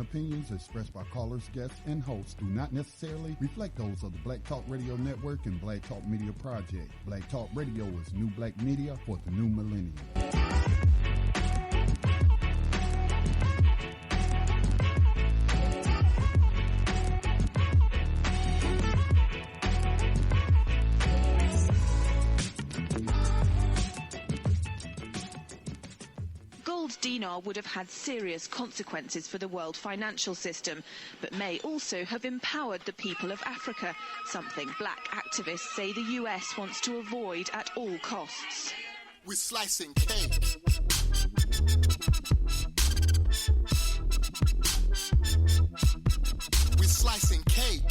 opinions expressed by callers, guests, and hosts do not necessarily reflect those of the Black Talk Radio Network and Black Talk Media Project. Black Talk Radio is new black media for the new millennium. Dinar would have had serious consequences for the world financial system, but may also have empowered the people of Africa, something black activists say the US wants to avoid at all costs. We're slicing cake. We're slicing cake.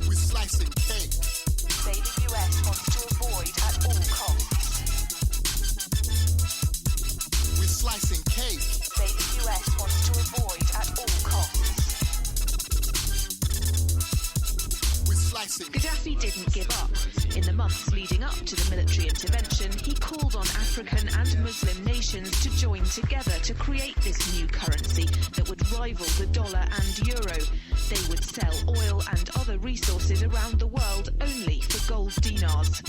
We're slicing cake. Say the US wants to avoid at all costs. We're slicing cake. Say the US wants to avoid at all costs. We're slicing. Gaddafi didn't give up. In the months leading up to the military intervention, he called on African and Muslim nations to join together to create this new currency that would rival the dollar and euro. They would sell oil and other resources around the world only for gold dinars.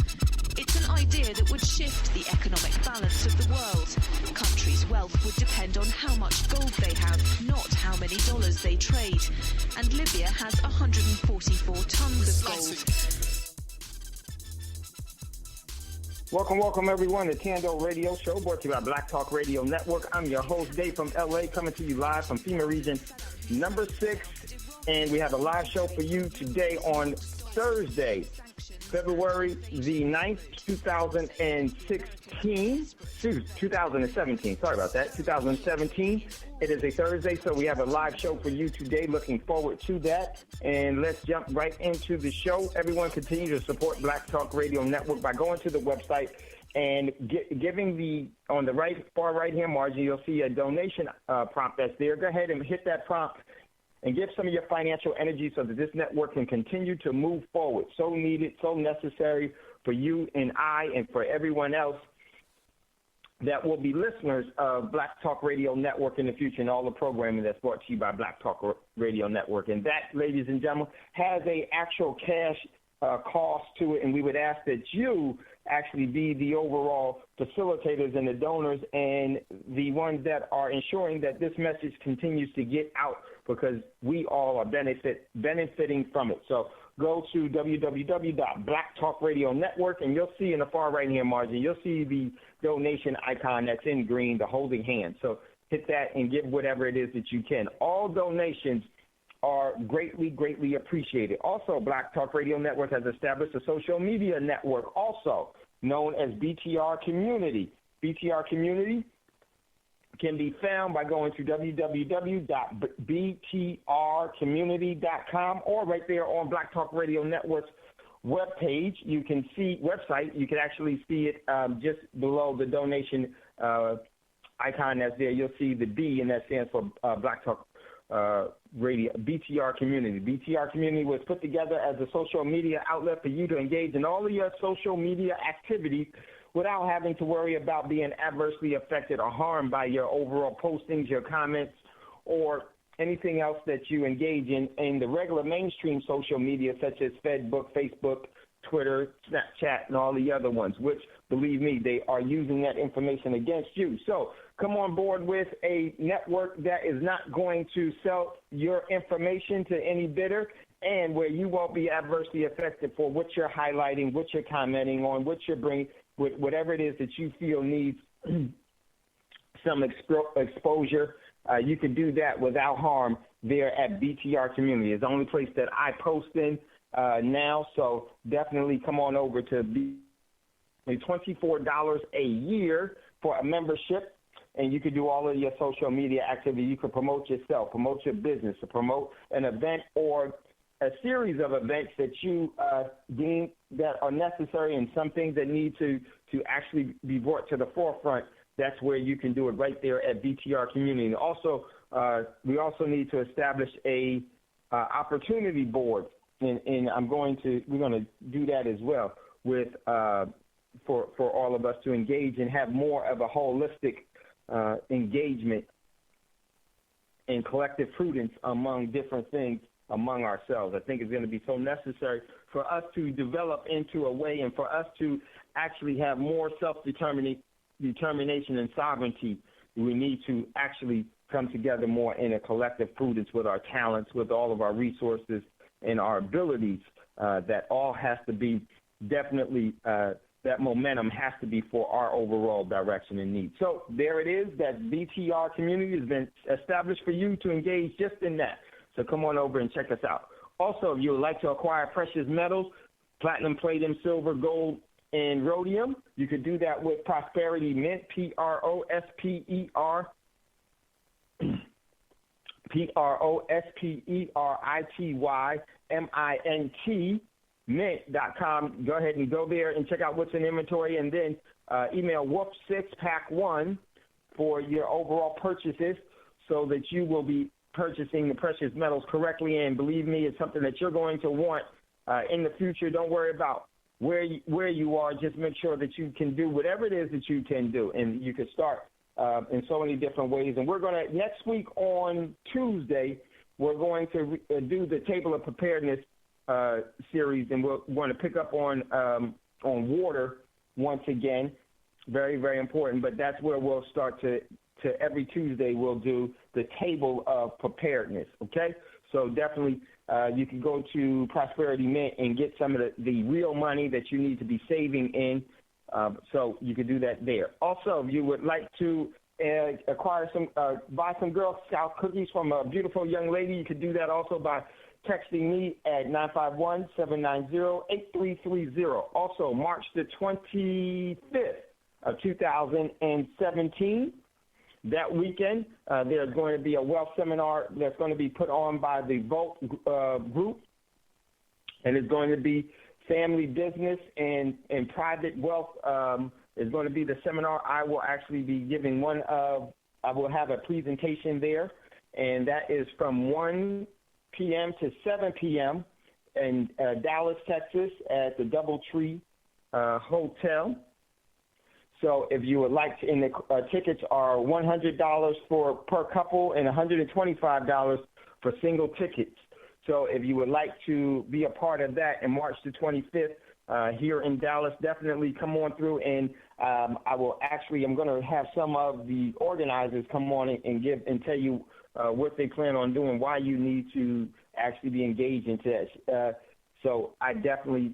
It's an idea that would shift the economic balance of the world. Countries' wealth would depend on how much gold they have, not how many dollars they trade. And Libya has 144 tons of gold. Welcome everyone to Tando Radio Show, brought to you by Black Talk Radio Network. I'm your host, Dave from LA, coming to you live from FEMA Region number 6. And we have a live show for you today on Thursday, February the 9th, 2017. Sorry about that, 2017. It is a Thursday, so we have a live show for you today. Looking forward to that. And let's jump right into the show. Everyone continue to support Black Talk Radio Network by going to the website and giving on the far right-hand margin, you'll see a donation prompt that's there. Go ahead and hit that prompt and give some of your financial energy so that this network can continue to move forward. So needed, so necessary for you and I and for everyone else that will be listeners of Black Talk Radio Network in the future and all the programming that's brought to you by Black Talk Radio Network. And that, ladies and gentlemen, has a actual cash cost to it, and we would ask that you actually be the overall facilitators and the donors and the ones that are ensuring that this message continues to get out, because we all are benefiting from it. So go to www.blacktalkradio network, and you'll see in the far right-hand margin, you'll see the donation icon that's in green, the holding hand. So hit that and give whatever it is that you can. All donations are greatly, greatly appreciated. Also, Black Talk Radio Network has established a social media network, also known as BTR Community. BTR Community can be found by going to www.btrcommunity.com or right there on Black Talk Radio Network's webpage. You can see website. You can actually see it just below the donation icon that's there. You'll see the B, and that stands for Black Talk Radio, BTR Community. BTR Community was put together as a social media outlet for you to engage in all of your social media activities without having to worry about being adversely affected or harmed by your overall postings, your comments, or anything else that you engage in the regular mainstream social media, such as Facebook, Twitter, Snapchat, and all the other ones, which, believe me, they are using that information against you. So come on board with a network that is not going to sell your information to any bidder, and where you won't be adversely affected for what you're highlighting, what you're commenting on, what you're bringing, whatever it is that you feel needs some exposure. You can do that without harm there at BTR Community. It's the only place that I post in now, so definitely come on over to $24 a year for a membership, and you can do all of your social media activity. You can promote yourself, promote your business, or promote an event or a series of events that you deem that are necessary, and some things that need to actually be brought to the forefront. That's where you can do it right there at BTR Community. And also, we also need to establish a opportunity board, and we're going to do that as well with for all of us to engage and have more of a holistic engagement and collective prudence among different things among ourselves. I think it's going to be so necessary for us to develop into a way and for us to actually have more self-determination and sovereignty. We need to actually come together more in a collective prudence with our talents, with all of our resources and our abilities. That all has to be definitely, that momentum has to be for our overall direction and need. So there it is. That BTR community has been established for you to engage just in that. So come on over and check us out. Also, if you would like to acquire precious metals, platinum, palladium, silver, gold, and rhodium, you could do that with Prosperity Mint, PROSPERITYMINT, mint.com. Go ahead and go there and check out what's in inventory, and then email WOOF6PAC1 for your overall purchases so that you will be purchasing the precious metals correctly. And believe me, it's something that you're going to want in the future. Don't worry about where you are. Just make sure that you can do whatever it is that you can do, and you can start in so many different ways. And we're going to, next week on Tuesday, we're going to do the Table of Preparedness series, and we're going to pick up on water once again. Very, very important. But that's where we'll start to every Tuesday we'll do the Table of Preparedness. Okay, so definitely you can go to Prosperity Mint and get some of the real money that you need to be saving in. So you can do that there. Also, if you would like to acquire buy some Girl Scout cookies from a beautiful young lady, you could do that also by texting me at 951-790-8330. Also, March the 25th of 2017, that weekend, there's going to be a wealth seminar that's going to be put on by the Vote group, and it's going to be family business and private wealth is going to be the seminar. I will actually be giving I will have a presentation there, and that is from 1 p.m. to 7 p.m. in Dallas, Texas at the DoubleTree Hotel. So if you would like to, and the tickets are $100 per couple and $125 for single tickets. So if you would like to be a part of that in March the 25th here in Dallas, definitely come on through. And I'm going to have some of the organizers come on and tell you what they plan on doing, why you need to actually be engaged into that. So I definitely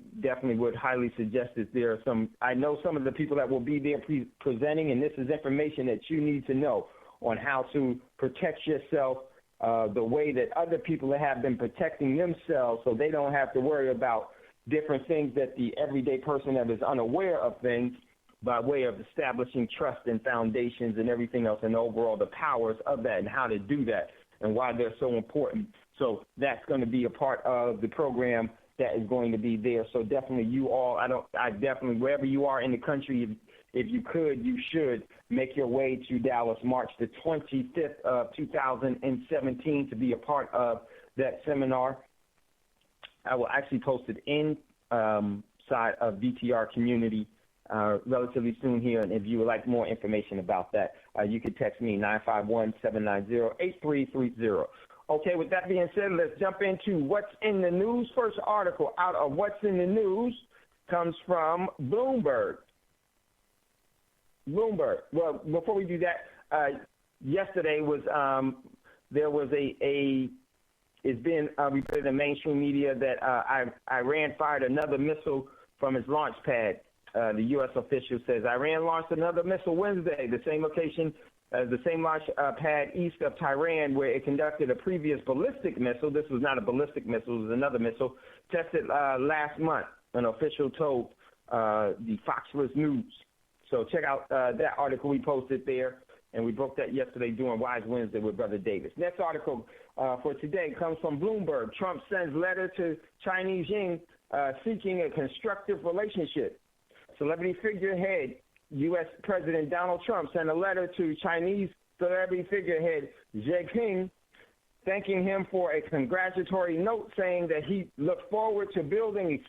would highly suggest that there are I know some of the people that will be there presenting, and this is information that you need to know on how to protect yourself the way that other people have been protecting themselves, so they don't have to worry about different things that the everyday person that is unaware of things, by way of establishing trust and foundations and everything else, and overall the powers of that and how to do that and why they're so important. So that's going to be a part of the program that is going to be there. So definitely wherever you are in the country, if you could, you should make your way to Dallas March the 25th of 2017 to be a part of that seminar. I will actually post it inside of BTR community relatively soon here. And if you would like more information about that, you can text me 951-790-8330. Okay, with that being said, let's jump into what's in the news. First article out of what's in the news comes from Bloomberg. Well, before we do that, yesterday was there was it's been reported in mainstream media that Iran fired another missile from its launch pad. The U.S. official says Iran launched another missile Wednesday, the same location, the same launch pad east of Tehran, where it conducted a previous ballistic missile. This was not a ballistic missile; it was another missile tested last month. An official told the Fox News. So check out that article we posted there, and we broke that yesterday during Wise Wednesday with Brother Davis. Next article for today comes from Bloomberg. Trump sends letter to Chinese Xi seeking a constructive relationship. Celebrity figurehead, U.S. President Donald Trump sent a letter to Chinese celebrity figurehead Xi Jinping, thanking him for a congratulatory note, saying that he looked forward to building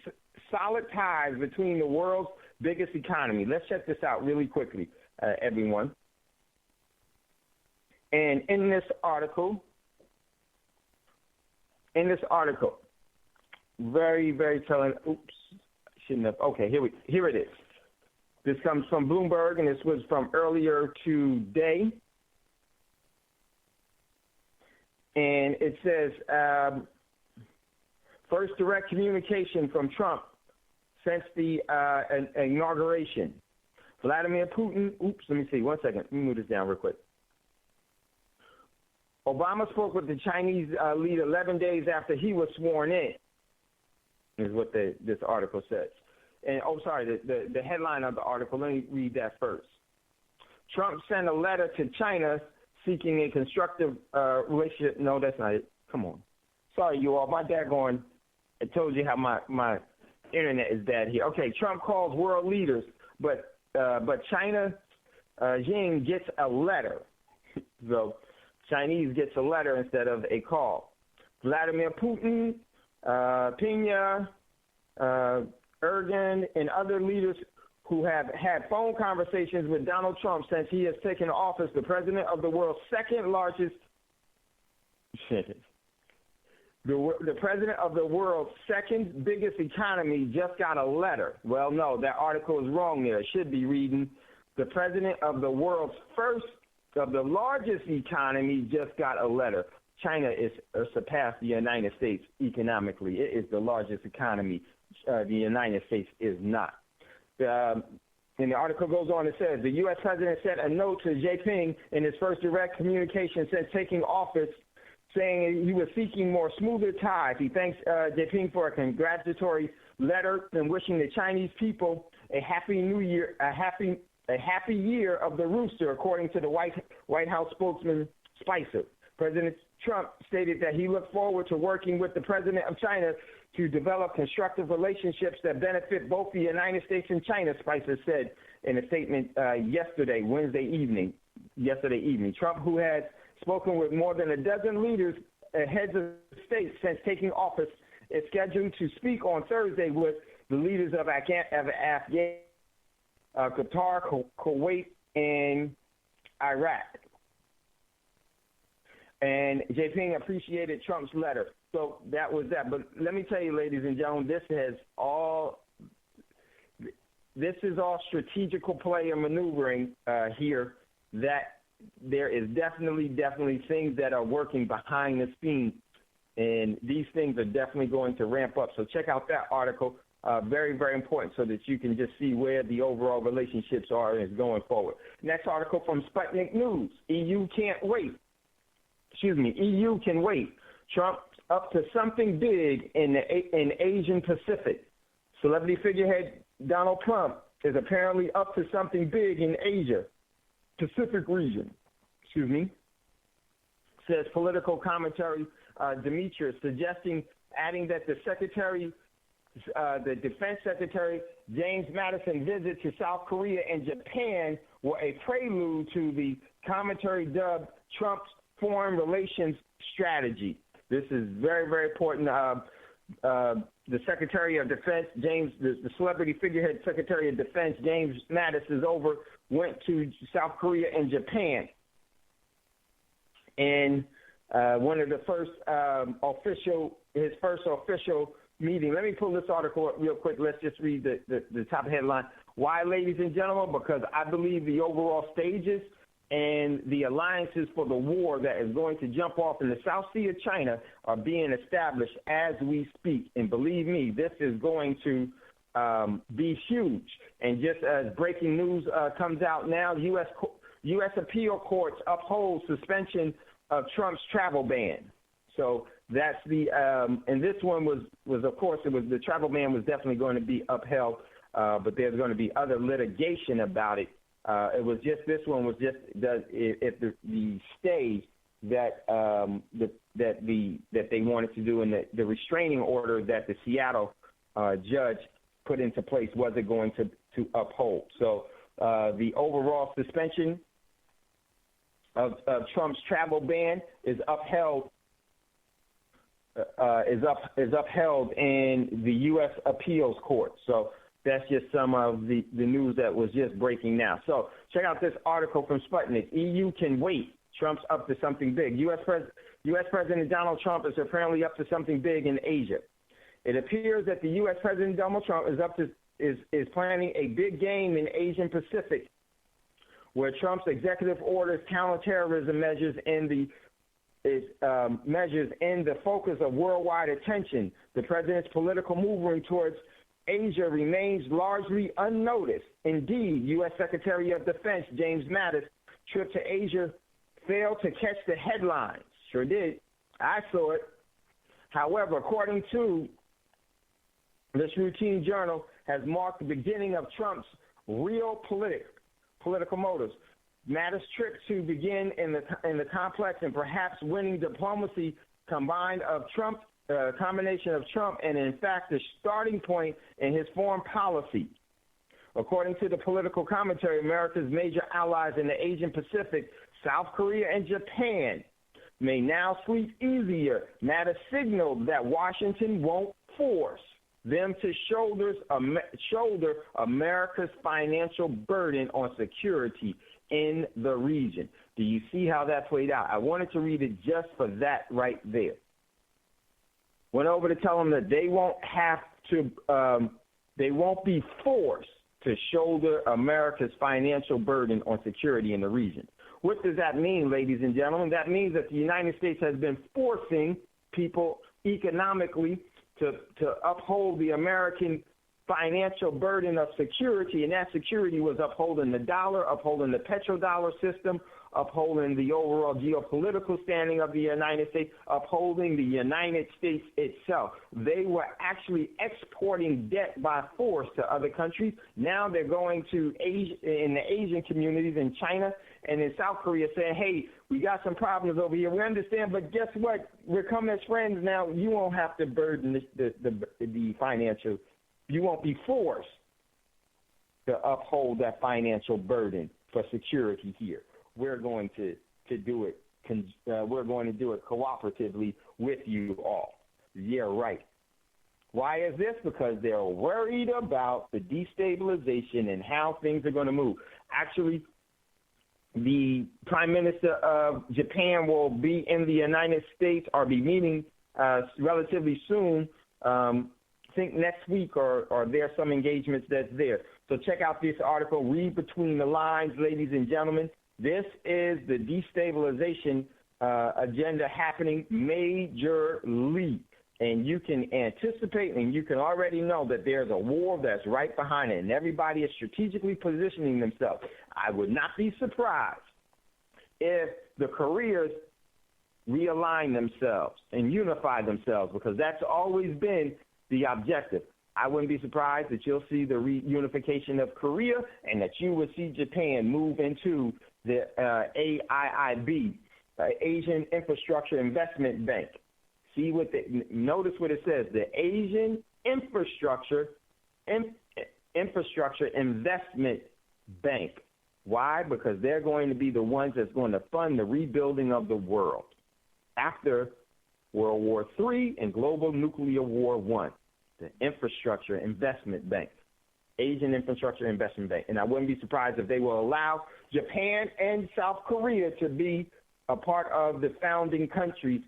solid ties between the world's biggest economy. Let's check this out really quickly, everyone. And in this article, very, very telling. Oops, shouldn't have. Okay, here it is. This comes from Bloomberg, and this was from earlier today. And it says, first direct communication from Trump since the inauguration. Vladimir Putin, let me see, 1 second. Let me move this down real quick. Obama spoke with the Chinese leader 11 days after he was sworn in, is what this article says. And, the headline of the article, let me read that first. Trump sent a letter to China seeking a constructive relationship. No, that's not it. Come on. Sorry, you all. My daggone, I told you how my internet is bad here. Okay, Trump calls world leaders, but China, Xi gets a letter. So Chinese gets a letter instead of a call. Vladimir Putin, Pena, Erdogan, and other leaders who have had phone conversations with Donald Trump since he has taken office, the president of the world's second largest, the president of the world's second biggest economy just got a letter. Well, no, that article is wrong there. It should be reading, the president of the world's of the largest economy just got a letter. China is surpassed the United States economically. It is the largest economy. The United States is not. And the article goes on and says, the U.S. president sent a note to Jinping in his first direct communication since taking office, saying he was seeking more smoother ties. He thanks Jinping for a congratulatory letter and wishing the Chinese people a happy new year, a happy year of the rooster, according to the White House spokesman Spicer. President Trump stated that he looked forward to working with the president of China to develop constructive relationships that benefit both the United States and China, Spicer said in a statement yesterday evening. Trump, who has spoken with more than a dozen leaders, heads of state since taking office, is scheduled to speak on Thursday with the leaders of Afghanistan, Qatar, Kuwait, and Iraq. And Jinping appreciated Trump's letter. So that was that. But let me tell you, ladies and gentlemen, this is all strategical play and maneuvering here, that there is definitely things that are working behind the scenes. And these things are definitely going to ramp up. So check out that article. Very, very important, so that you can just see where the overall relationships are and is going forward. Next article from Sputnik News. EU can wait. Trump up to something big in Asian Pacific. Celebrity figurehead Donald Trump is apparently up to something big in Asia Pacific region. Says political commentary Demetrius, adding that the Defense Secretary James Mattison's visit to South Korea and Japan were a prelude to the commentary dubbed Trump's foreign relations strategy. This is very, very important. The Secretary of Defense, the celebrity figurehead Secretary of Defense, James Mattis, went to South Korea and Japan. And one of the first his first official meeting. Let me pull this article up real quick. Let's just read the top headline. Why, ladies and gentlemen? Because I believe the overall stages and the alliances for the war that is going to jump off in the South Sea of China are being established as we speak. And believe me, this is going to be huge. And just as breaking news comes out now, U.S. appeal courts uphold suspension of Trump's travel ban. So that's and this one was of course, the travel ban was definitely going to be upheld, but there's going to be other litigation about it. It was just, this one was just the stay that they wanted to do, and the restraining order that the Seattle judge put into place wasn't going to uphold. So the overall suspension of Trump's travel ban is upheld. Is upheld in the U.S. appeals court. So That's just some of the news that was just breaking now. So check out this article from Sputnik. EU can wait. Trump's up to something big. U.S. President Donald Trump is apparently up to something big in Asia. It appears that the U.S. President Donald Trump is planning a big game in Asian Pacific, where Trump's executive orders counterterrorism measures in the focus of worldwide attention. The president's political movement towards Asia remains largely unnoticed. Indeed, U.S. Secretary of Defense James Mattis' trip to Asia failed to catch the headlines. Sure did. I saw it. However, according to this routine journal, has marked the beginning of Trump's real political motives. Mattis' trip to begin in the complex and perhaps winning diplomacy combination of Trump and, in fact, the starting point in his foreign policy. According to the political commentary, America's major allies in the Asian Pacific, South Korea and Japan, may now sleep easier. Mattis signaled that Washington won't force them to shoulder America's financial burden on security in the region. Do you see how that played out? I wanted to read it just for that right there. Went over to tell them that they won't be forced to shoulder America's financial burden on security in the region. What does that mean, ladies and gentlemen? That means that the United States has been forcing people economically to uphold the American financial burden of security, and that security was upholding the dollar, upholding the petrodollar system, upholding the overall geopolitical standing of the United States, upholding the United States itself. They were actually exporting debt by force to other countries. Now they're going to Asia, in the Asian communities in China and in South Korea, saying, hey, we got some problems over here. We understand, but guess what? We're coming as friends now. You won't have to burden the financial. You won't be forced to uphold that financial burden for security here. We're going to do it. We're going to do it cooperatively with you all. Yeah, right. Why is this? Because they're worried about the destabilization and how things are going to move. Actually, the Prime Minister of Japan will be in the United States or be meeting relatively soon. I think next week, or there are some engagements that's there. So check out this article. Read between the lines, ladies and gentlemen. This is the destabilization agenda happening majorly. And you can anticipate and you can already know that there's a war that's right behind it, and everybody is strategically positioning themselves. I would not be surprised if the Koreas realign themselves and unify themselves, because that's always been the objective. I wouldn't be surprised that you'll see the reunification of Korea and that you would see Japan move into the AIIB, Asian Infrastructure Investment Bank. Notice what it says, the Asian Infrastructure Investment Bank. Why? Because they're going to be the ones that's going to fund the rebuilding of the world after World War III and global nuclear war I. The Infrastructure Investment Bank, Asian Infrastructure Investment Bank. And I wouldn't be surprised if they will allow Japan and South Korea to be a part of the founding countries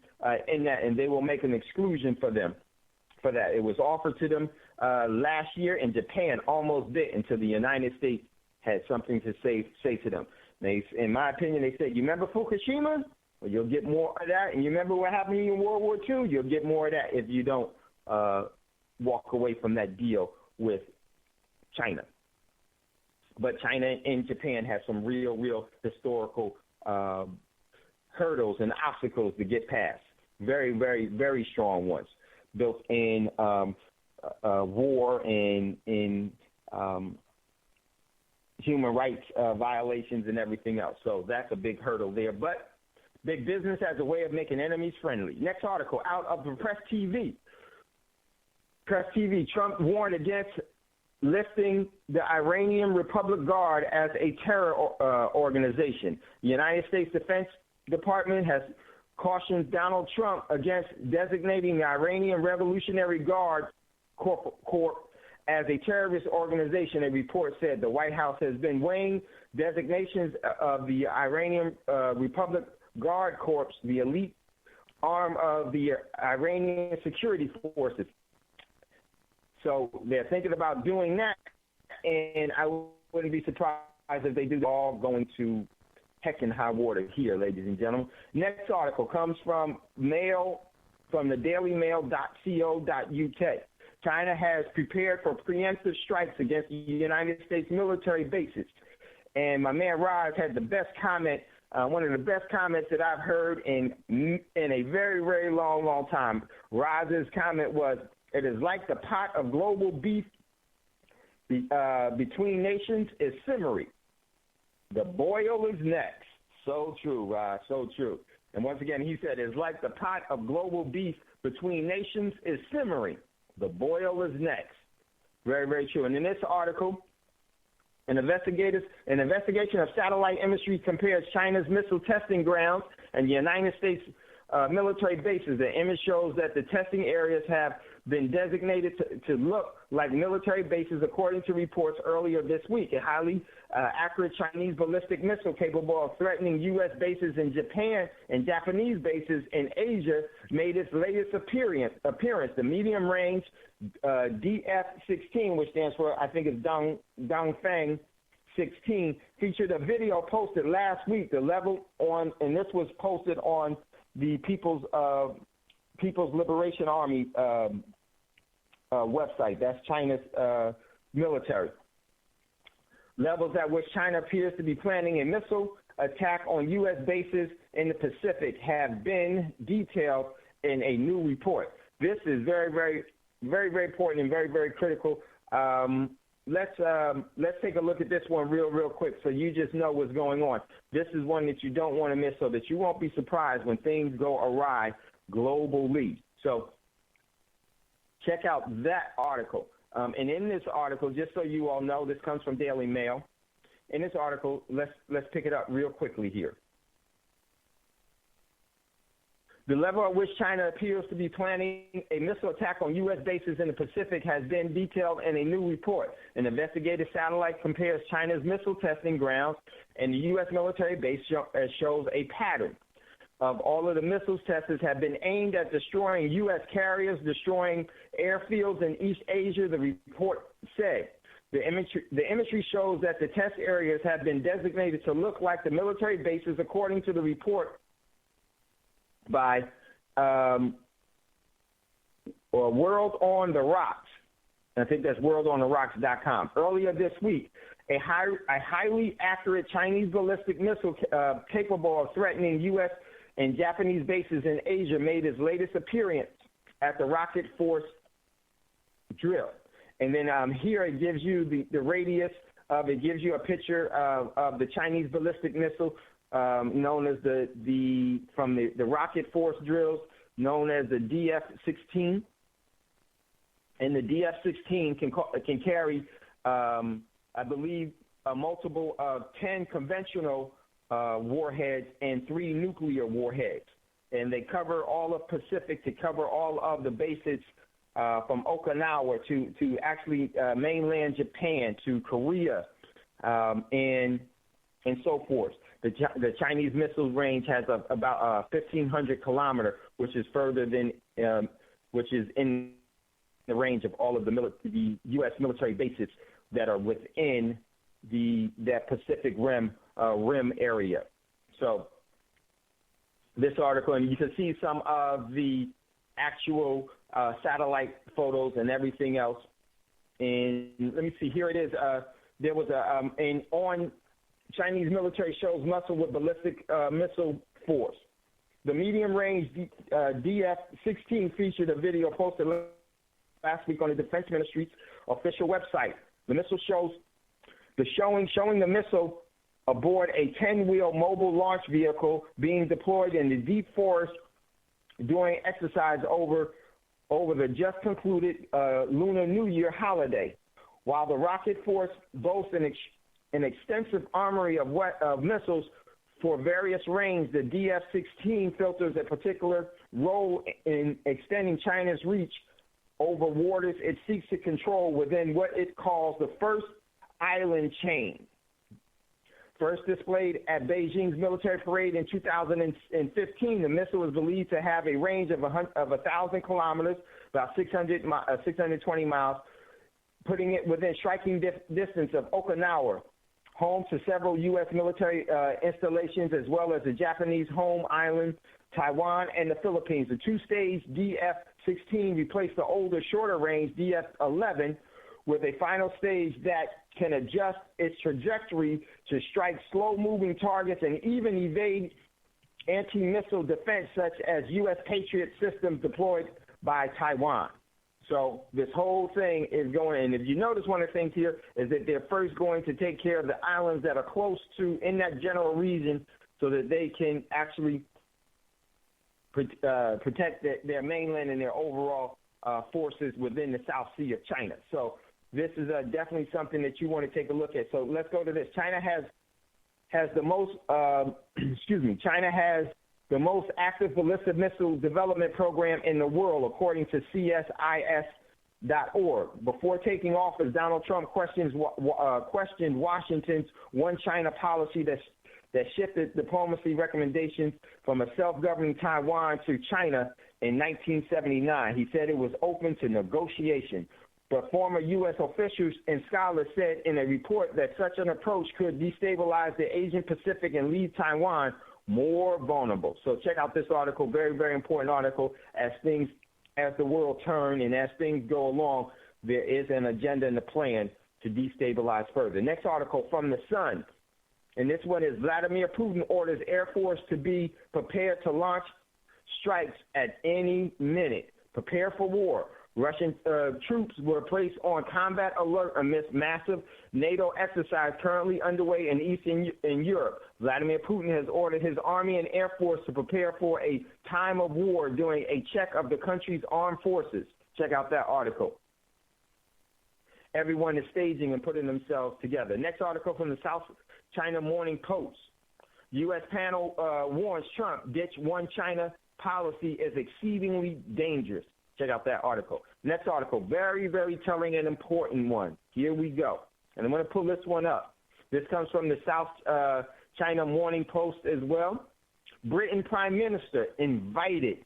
in that, and they will make an exclusion for them for that. It was offered to them last year, and Japan almost did until the United States had something to say to them. In my opinion, they said, you remember Fukushima? Well, you'll get more of that. And you remember what happened in World War II? You'll get more of that if you don't walk away from that deal with China. But China and Japan have some real historical hurdles and obstacles to get past. Very, very, very strong ones, built in war and in human rights violations and everything else. So that's a big hurdle there. But big business has a way of making enemies friendly. Next article out of the Press TV. Press TV, Trump warned against listing the Iranian Republic Guard as a terror organization. The United States Defense Department has cautioned Donald Trump against designating the Iranian Revolutionary Guard Corp as a terrorist organization, a report said. The White House has been weighing designations of the Iranian Republic Guard Corps, the elite arm of the Iranian security forces. So they're thinking about doing that, and I wouldn't be surprised if they do. All going to heck and high water here, ladies and gentlemen. Next article comes from the dailymail.co.uk. China has prepared for preemptive strikes against the United States military bases. And my man Roz had the best comment, one of the best comments that I've heard in a very, very long time. Roz's comment was, "It is like the pot of global beef between nations is simmering. The boil is next." So true, Roz, so true. And once again, he said, "It's like the pot of global beef between nations is simmering. The boil is next." Very, very true. And in this article, an investigation of satellite imagery compares China's missile testing grounds and the United States military bases. The image shows that the testing areas have been designated to look like military bases, according to reports earlier this week. A highly accurate Chinese ballistic missile capable of threatening U.S. bases in Japan and Japanese bases in Asia made its latest appearance. The medium-range DF-16, which stands for, I think it's Dongfeng 16, featured a video posted last week. The level on, and this was posted on the People's Liberation Army website. That's China's military. Levels at which China appears to be planning a missile attack on U.S. bases in the Pacific have been detailed in a new report. This is very, very, very, very important and very, very critical. Let's take a look at this one real quick so you just know what's going on. This is one that you don't want to miss so that you won't be surprised when things go awry globally. So check out that article. And in this article, just so you all know, this comes from Daily Mail. In this article, let's pick it up real quickly here. The level at which China appears to be planning a missile attack on U.S. bases in the Pacific has been detailed in a new report. An investigative satellite compares China's missile testing grounds and the U.S. military base shows a pattern of all of the missiles tested have been aimed at destroying U.S. carriers, destroying airfields in East Asia, the report said. The imagery shows that the test areas have been designated to look like the military bases, according to the report by World on the Rocks. I think that's worldontheRocks.com. Earlier this week, a highly accurate Chinese ballistic missile capable of threatening U.S. and Japanese bases in Asia made its latest appearance at the Rocket Force drill. And then here it gives you the radius of it, gives you a picture of the Chinese ballistic missile known as the Rocket Force drills, known as the DF-16. And the DF-16 can carry, I believe, a multiple of 10 conventional warheads and 3 nuclear warheads. And they cover all of Pacific, to cover all of the bases from Okinawa to actually mainland Japan, to Korea, and so forth. The Chinese missile range has about 1,500 kilometer, which is further than, which is in the range of all of the U.S. military bases that are within that Pacific Rim area. So this article, and you can see some of the actual satellite photos and everything else. And let me see, here it is. There was on Chinese military shows muscle with ballistic missile force. The medium-range DF-16 featured a video posted last week on the Defense Ministry's official website. The missile showing the missile aboard a 10-wheel mobile launch vehicle being deployed in the deep forest during exercise over the just concluded Lunar New Year holiday. While the Rocket Force boasts an extensive armory of missiles for various range, the DF-16 filters a particular role in extending China's reach over waters it seeks to control within what it calls the first island chain. First displayed at Beijing's military parade in 2015, the missile is believed to have a range of 1,000 kilometers, about 620 miles, putting it within striking distance of Okinawa, home to several U.S. military installations, as well as the Japanese home island, Taiwan, and the Philippines. The two-stage DF-16 replaced the older, shorter-range DF-11 with a final stage that can adjust its trajectory to strike slow-moving targets and even evade anti-missile defense such as U.S. Patriot systems deployed by Taiwan. So this whole thing is going, and if you notice, one of the things here is that they're first going to take care of the islands that are close to, in that general region, so that they can actually protect their mainland and their overall forces within the South Sea of China. So this is definitely something that you want to take a look at. So let's go to this. China has the most, China has the most active ballistic missile development program in the world, according to CSIS.org. Before taking office, Donald Trump questioned Washington's one China policy that shifted diplomacy recommendations from a self-governing Taiwan to China in 1979. He said it was open to negotiation. But former U.S. officials and scholars said in a report that such an approach could destabilize the Asian Pacific and leave Taiwan more vulnerable. So check out this article, very, very important article. As the world turn and as things go along, there is an agenda and a plan to destabilize further. Next article from The Sun, and this one is Vladimir Putin orders Air Force to be prepared to launch strikes at any minute. Prepare for war. Russian troops were placed on combat alert amidst massive NATO exercise currently underway in Eastern Europe. Vladimir Putin has ordered his army and air force to prepare for a time of war during a check of the country's armed forces. Check out that article. Everyone is staging and putting themselves together. Next article from the South China Morning Post. U.S. panel warns Trump ditch one China policy is exceedingly dangerous. Check out that article. Next article, very, very telling and important one. Here we go. And I'm going to pull this one up. This comes from the South China Morning Post as well. Britain Prime Minister invited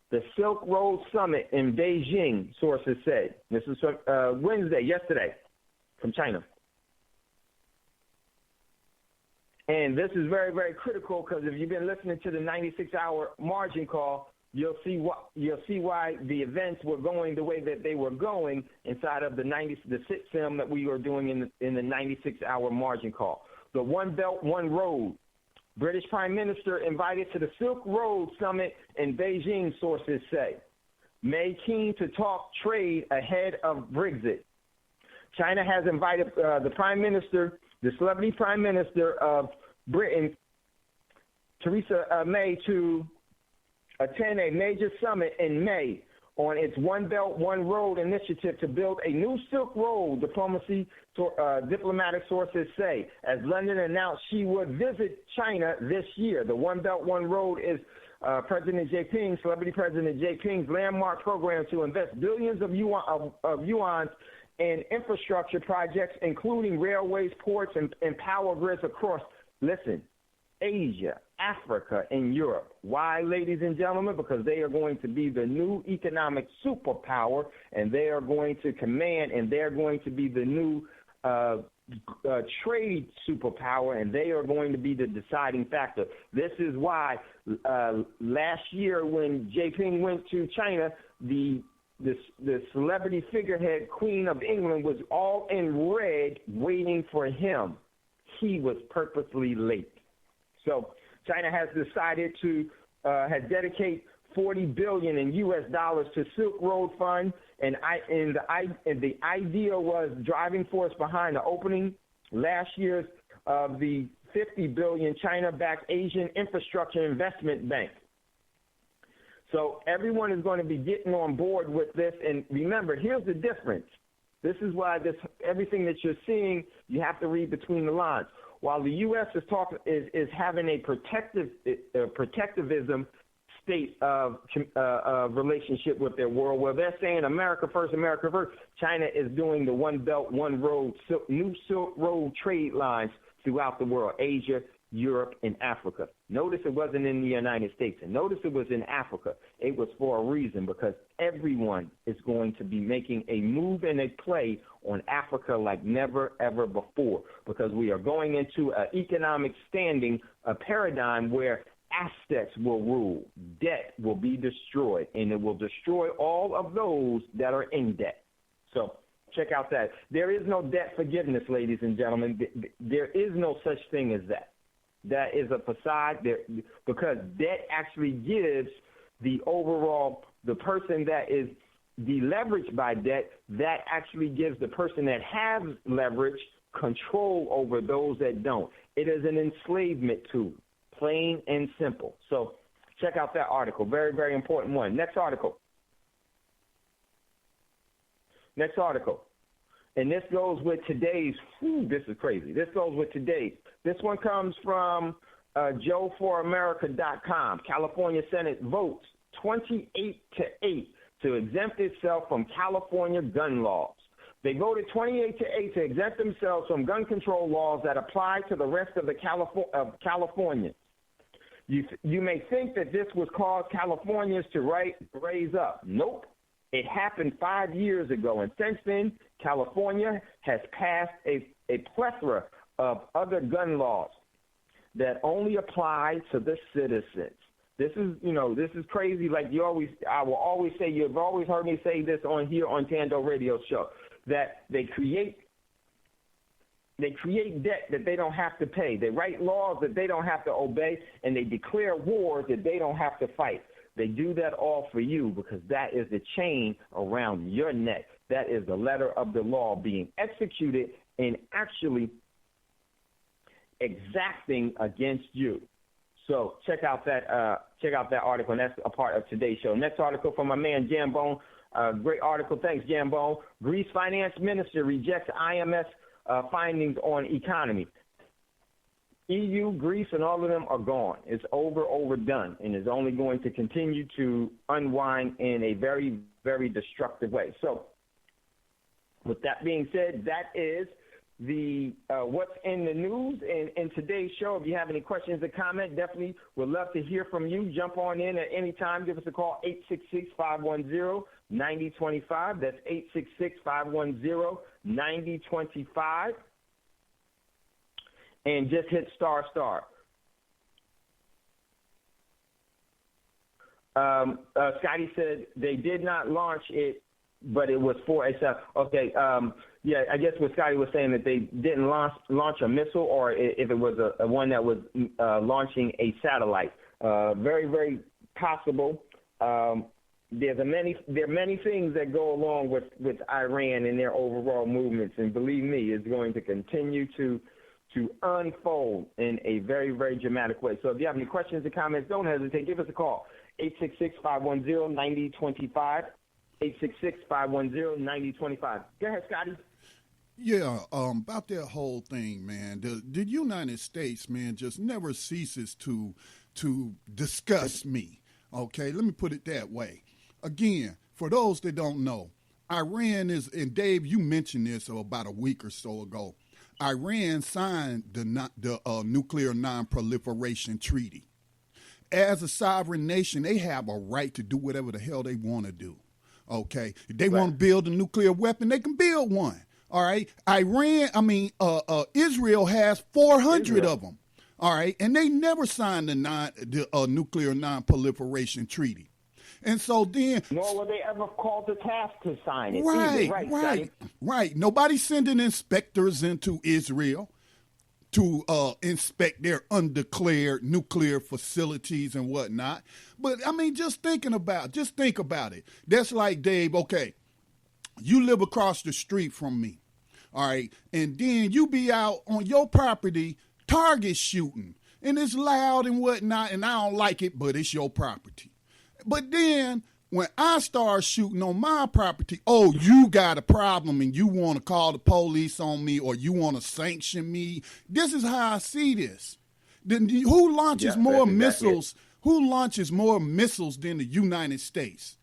the Silk Road Summit in Beijing, sources said. This is from yesterday, from China. And this is very, very critical because if you've been listening to the 96-hour margin call, you'll see why the events were going the way that they were going inside of the sit film that we are doing in the 96-hour margin call. The One Belt, One Road. British Prime Minister invited to the Silk Road Summit in Beijing, sources say. May keen to talk trade ahead of Brexit. China has invited the Prime Minister, the celebrity Prime Minister of Britain, Theresa May, to attend a major summit in May on its One Belt, One Road initiative to build a new Silk Road, diplomatic sources say, as London announced she would visit China this year. The One Belt, One Road is celebrity President Jinping's landmark program to invest billions of yuan in infrastructure projects, including railways, ports, and power grids across, Asia, Africa, and Europe. Why, ladies and gentlemen? Because they are going to be the new economic superpower, and they are going to command, and they're going to be the new trade superpower, and they are going to be the deciding factor. This is why last year when Jinping went to China, the celebrity figurehead Queen of England was all in red waiting for him. He was purposely late. So China has decided to dedicate $40 billion in U.S. dollars to Silk Road Fund, and the idea was driving force behind the opening last year's of the $50 billion China-backed Asian Infrastructure Investment Bank. So everyone is going to be getting on board with this, and remember, here's the difference. This is why everything that you're seeing, you have to read between the lines. While the U.S. is having a protectivism state of relationship with their world. Well, they're saying America first, America first. China is doing the One Belt, One Road, new Silk Road trade lines throughout the world, Asia, Europe, and Africa. Notice it wasn't in the United States, and notice it was in Africa. It was for a reason, because everyone is going to be making a move and a play on Africa like never, ever before, because we are going into an economic standing, a paradigm where assets will rule, debt will be destroyed, and it will destroy all of those that are in debt. So check out that. There is no debt forgiveness, ladies and gentlemen. There is no such thing as that. That is a facade there, because debt actually gives the person that is deleveraged by debt, that actually gives the person that has leverage control over those that don't. It is an enslavement tool, plain and simple. So check out that article. Very, very important one. Next article. And this goes with today's, this is crazy. This goes with today's. This one comes from JoeForAmerica.com. California Senate votes 28-8 to exempt itself from California gun laws. They voted 28-8 to exempt themselves from gun control laws that apply to the rest of Californians. You may think that this would cause Californians to raise up. Nope. It happened 5 years ago, and since then, California has passed a plethora of other gun laws that only apply to the citizens. This is crazy. Like I will always say, you've always heard me say this on Tando Radio Show, that they create debt that they don't have to pay. They write laws that they don't have to obey, and they declare wars that they don't have to fight. They do that all for you, because that is the chain around your neck. That is the letter of the law being executed and actually exacting against you. So check out that article, and that's a part of today's show. Next article from my man Jambone. Great article. Thanks, Jambone. Greece finance minister rejects IMF findings on economy. EU, Greece, and all of them are gone. It's overdone, and is only going to continue to unwind in a very, very destructive way. So with that being said, that is the what's in the news in today's show. If you have any questions or comments, definitely would love to hear from you. Jump on in at any time. Give us a call, 866-510-9025. That's 866-510-9025. And just hit ***. Scotty said they did not launch it, but it was for a okay. Yeah, I guess what Scotty was saying, that they didn't launch a missile, or if it was a one that was launching a satellite. Very, very possible. There are many things that go along with Iran and their overall movements, and believe me, it's going to continue to unfold in a very, very dramatic way. So if you have any questions or comments, don't hesitate. Give us a call, 866-510-9025, 866-510-9025. Go ahead, Scotty. Yeah, about that whole thing, man. The United States, man, just never ceases to disgust me. Okay, let me put it that way. Again, for those that don't know, Iran is, and Dave, you mentioned this about a week or so ago. Iran signed the Nuclear Non-Proliferation Treaty. As a sovereign nation, they have a right to do whatever the hell they want to do. Okay, if they want to build a nuclear weapon, they can build one. All right, Israel has 400 of them. All right, and they never signed the Nuclear Non-Proliferation Treaty. And so then, nor were they ever called to task to sign it. Right. Nobody's sending inspectors into Israel to inspect their undeclared nuclear facilities and whatnot. But I mean, just think about it. That's like, Dave, okay, you live across the street from me, all right, and then you be out on your property target shooting, and it's loud and whatnot, and I don't like it, but it's your property. But then when I start shooting on my property, oh, you got a problem and you want to call the police on me, or you want to sanction me. This is how I see this. Then who launches more missiles? Who launches more missiles than the United States?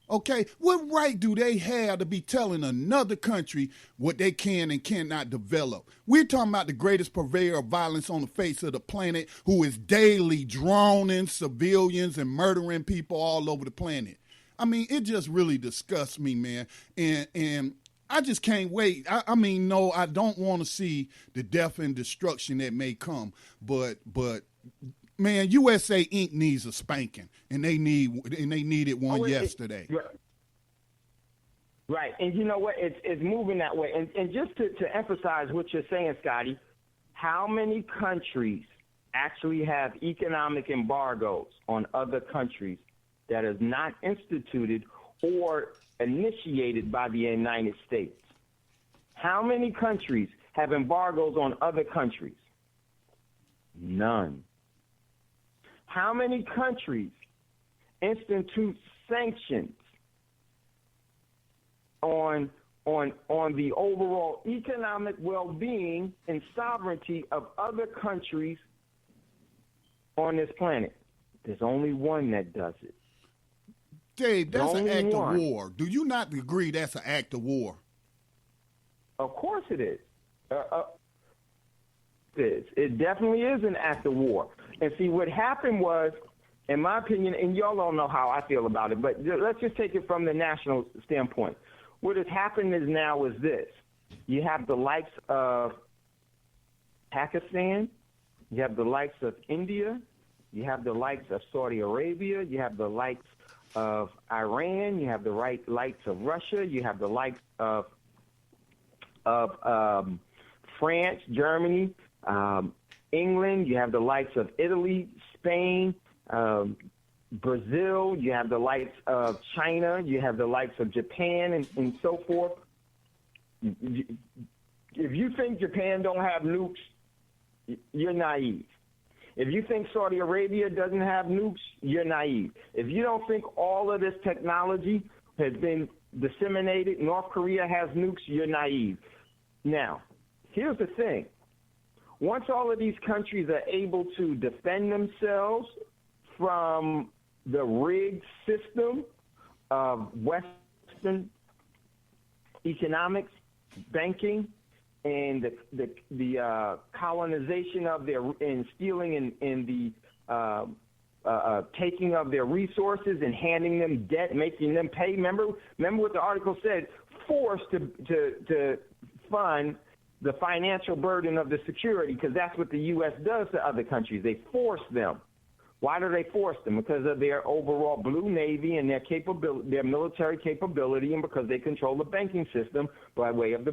Okay, what right do they have to be telling another country what they can and cannot develop? We're talking about the greatest purveyor of violence on the face of the planet, who is daily droning civilians and murdering people all over the planet. I mean, it just really disgusts me, man. And I just can't wait. I mean, no, I don't want to see the death and destruction that may come, but man, USA Inc. needs a spanking, and they needed one yesterday. Right, and you know what? It's moving that way. And just to emphasize what you're saying, Scotty, how many countries actually have economic embargoes on other countries that is not instituted or initiated by the United States? How many countries have embargoes on other countries? None. How many countries institute sanctions on the overall economic well-being and sovereignty of other countries on this planet? There's only one that does it. Dave, that's an act of war. Do you not agree that's an act of war? Of course it is. It definitely is an act of war. And see, what happened was, in my opinion, and y'all don't know how I feel about it, but let's just take it from the national standpoint. What has happened is now is this. You have the likes of Pakistan, you have the likes of India, you have the likes of Saudi Arabia, you have the likes of Iran, you have the likes of Russia, you have the likes of France, Germany, England, you have the likes of Italy, Spain, Brazil, you have the likes of China, you have the likes of Japan, and so forth. If you think Japan don't have nukes, you're naive. If you think Saudi Arabia doesn't have nukes, you're naive. If you don't think all of this technology has been disseminated, North Korea has nukes, you're naive. Now, here's the thing. Once all of these countries are able to defend themselves from the rigged system of Western economics, banking, and the colonization of their and stealing and the taking of their resources and handing them debt, making them pay. Remember what the article said: forced to fund the financial burden of the security, because that's what the U.S. does to other countries. They force them. Why do they force them? Because of their overall blue navy and their military capability, and because they control the banking system by way of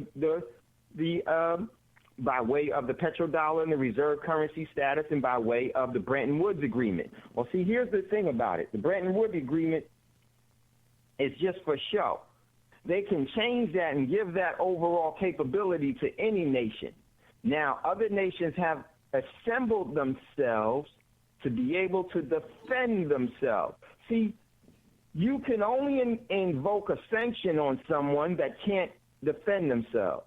by way of the petrodollar and the reserve currency status, and by way of the Bretton Woods Agreement. Well, see, here's the thing about it. The Bretton Woods Agreement is just for show. They can change that and give that overall capability to any nation. Now, other nations have assembled themselves to be able to defend themselves. See, you can only invoke a sanction on someone that can't defend themselves.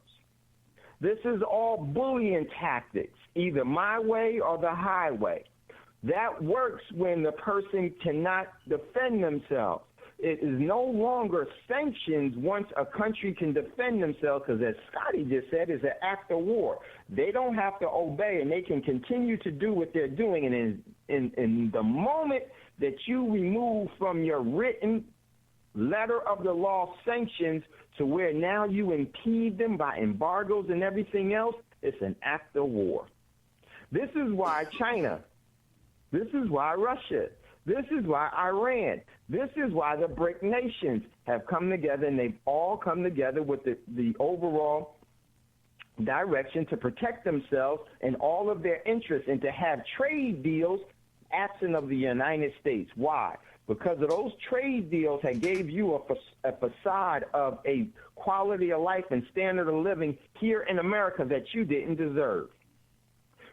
This is all bullying tactics, either my way or the highway. That works when the person cannot defend themselves. It is no longer sanctions once a country can defend themselves, because as Scotty just said, it's an act of war. They don't have to obey, and they can continue to do what they're doing. And in the moment that you remove from your written letter of the law sanctions to where now you impede them by embargoes and everything else, it's an act of war. This is why China, this is why Russia, this is why Iran, this is why the BRIC nations have come together, and they've all come together with the overall direction to protect themselves and all of their interests, and to have trade deals absent of the United States. Why? Because of those trade deals that gave you a facade of a quality of life and standard of living here in America that you didn't deserve.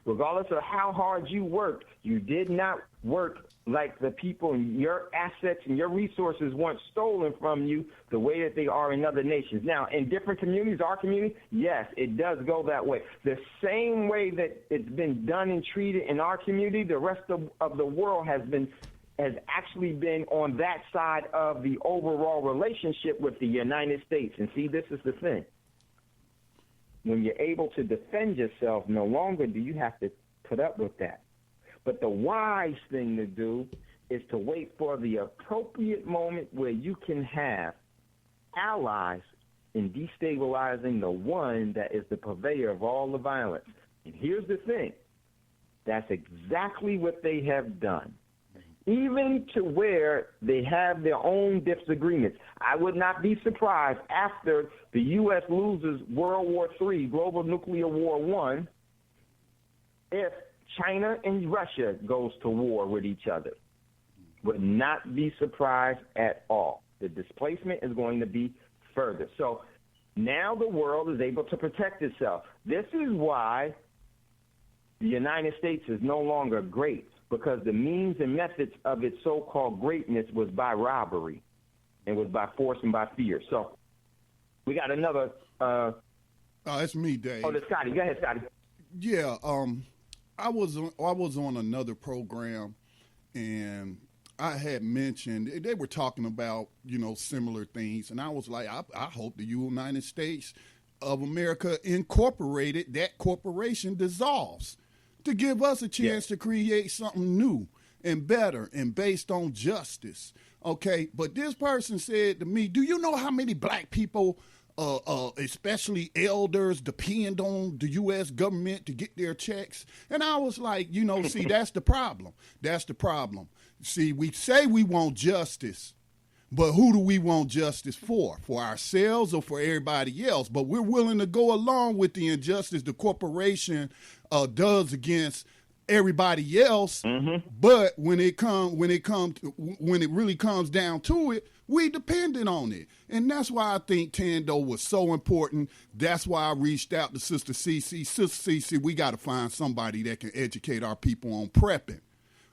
Regardless of how hard you worked, you did not work like the people and your assets and your resources weren't stolen from you the way that they are in other nations. Now, in different communities, our community, yes, it does go that way. The same way that it's been done and treated in our community, the rest of the world has actually been on that side of the overall relationship with the United States. And see, this is the thing. When you're able to defend yourself, no longer do you have to put up with that. But the wise thing to do is to wait for the appropriate moment where you can have allies in destabilizing the one that is the purveyor of all the violence. And here's the thing. That's exactly what they have done. Even to where they have their own disagreements. I would not be surprised after the U.S. loses World War III, Global Nuclear War I, if China and Russia goes to war with each other. Would not be surprised at all. The displacement is going to be further. So now the world is able to protect itself. This is why the United States is no longer great, because the means and methods of its so-called greatness was by robbery and was by force and by fear. So we got another. It's me, Dave. Oh, that's Scotty. Go ahead, Scotty. Yeah. I was on another program, and I had mentioned they were talking about similar things, and I was like, I hope the United States of America Incorporated, that corporation, dissolves to give us a chance to create something new and better and based on justice. Okay, but this person said to me, "Do you know how many black people?" Especially elders, depend on the U.S. government to get their checks. And I was like, see, that's the problem. That's the problem. See, we say we want justice, but who do we want justice for? For ourselves or for everybody else? But we're willing to go along with the injustice the corporation does against everybody else. Mm-hmm. But when it really comes down to it, we depended on it. And that's why I think Tando was so important. That's why I reached out to Sister Cece. Sister Cece, we got to find somebody that can educate our people on prepping.